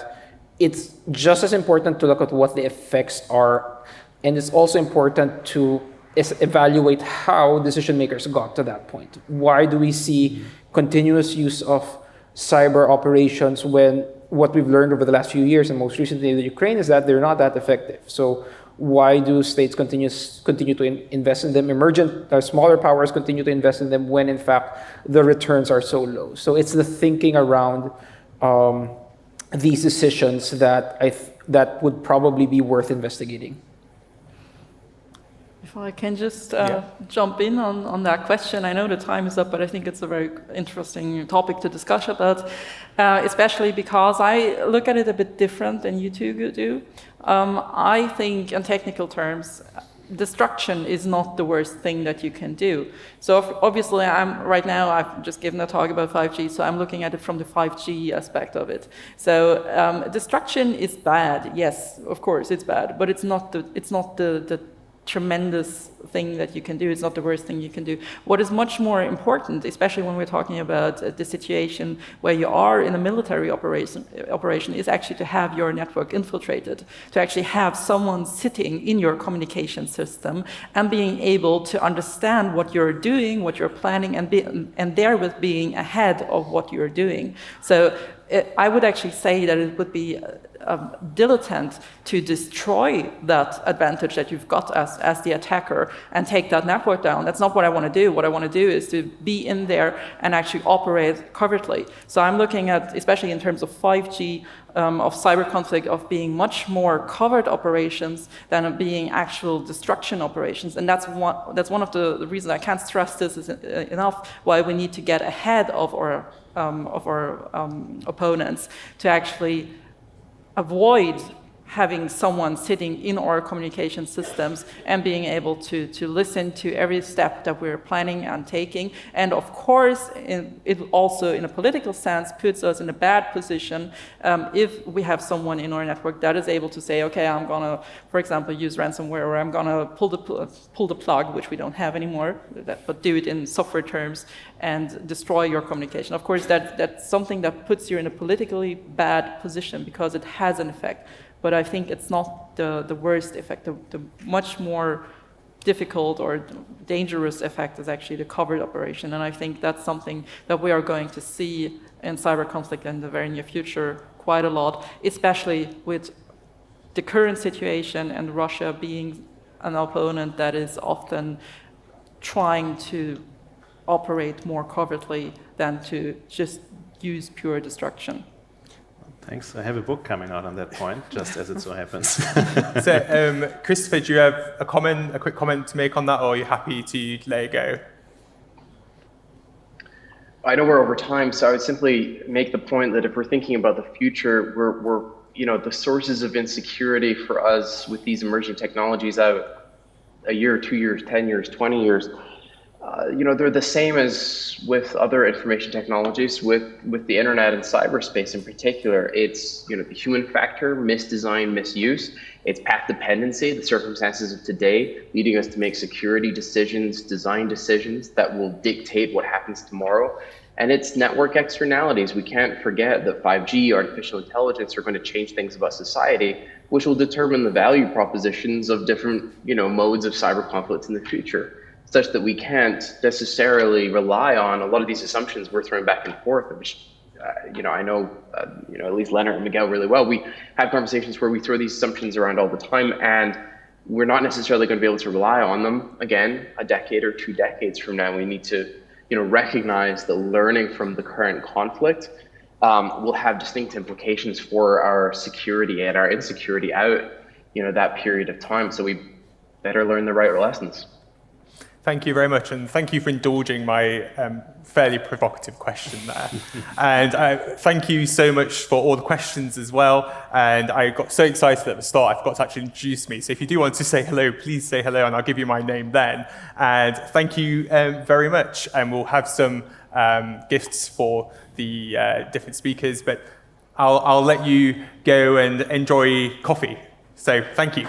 it's just as important to look at what the effects are, and it's also important to evaluate how decision makers got to that point. Why do we see continuous use of cyber operations when what we've learned over the last few years, and most recently in the Ukraine, is that they're not that effective? So why do states continue to invest in them? Smaller powers continue to invest in them when, in fact, the returns are so low. So it's the thinking around these decisions that would probably be worth investigating. If I can just jump in on that question. I know the time is up, but I think it's a very interesting topic to discuss about, especially because I look at it a bit different than you two do. I think, in technical terms, destruction is not the worst thing that you can do. So obviously, I've just given a talk about 5G, so I'm looking at it from the 5G aspect of it. So destruction is bad. Yes, of course, it's bad, but it's not the tremendous thing that you can do. It's not the worst thing you can do. What is much more important, especially when we're talking about the situation where you are in a military operation, is actually to have your network infiltrated, to actually have someone sitting in your communication system and being able to understand what you're doing, what you're planning, and therewith being ahead of what you're doing. So I would actually say that it would be dilettante to destroy that advantage that you've got as the attacker and take that network down. That's not what I want to do. What I want to do is to be in there and actually operate covertly. So I'm looking at, especially in terms of 5G, of cyber conflict, of being much more covert operations than of being actual destruction operations. And that's one of the reasons I can't stress this enough, why we need to get ahead of our opponents to actually avoid having someone sitting in our communication systems and being able to listen to every step that we're planning and taking. And of course, it also, in a political sense, puts us in a bad position if we have someone in our network that is able to say, okay, I'm going to, for example, use ransomware, or I'm going to pull the plug, which we don't have anymore, but do it in software terms and destroy your communication. Of course, that's something that puts you in a politically bad position because it has an effect. But I think it's not the worst effect. The much more difficult or dangerous effect is actually the covert operation. And I think that's something that we are going to see in cyber conflict in the very near future quite a lot, especially with the current situation and Russia being an opponent that is often trying to operate more covertly than to just use pure destruction. Thanks. I have a book coming out on that point, just as it so happens. So, Christopher, do you have a quick comment to make on that, or are you happy to let it go? I know we're over time, so I would simply make the point that if we're thinking about the future, we're the sources of insecurity for us with these emerging technologies out a year, 2 years, 10 years, 20 years. They're the same as with other information technologies, with the internet and cyberspace in particular. It's the human factor, misdesign, misuse. It's path dependency, the circumstances of today leading us to make security decisions, design decisions that will dictate what happens tomorrow. And it's network externalities. We can't forget that 5G, artificial intelligence are going to change things about society, which will determine the value propositions of different modes of cyber conflicts in the future, such that we can't necessarily rely on a lot of these assumptions we're throwing back and forth, which I know, at least Lennart and Miguel really well. We have conversations where we throw these assumptions around all the time, and we're not necessarily going to be able to rely on them again a decade or 2 decades from now. We need to, recognize that learning from the current conflict will have distinct implications for our security and our insecurity out, that period of time. So we better learn the right lessons. Thank you very much, and thank you for indulging my fairly provocative question there. And thank you so much for all the questions as well. And I got so excited at the start, I forgot to actually introduce me. So if you do want to say hello, please say hello, and I'll give you my name then. And thank you very much. And we'll have some gifts for the different speakers, but I'll let you go and enjoy coffee. So thank you.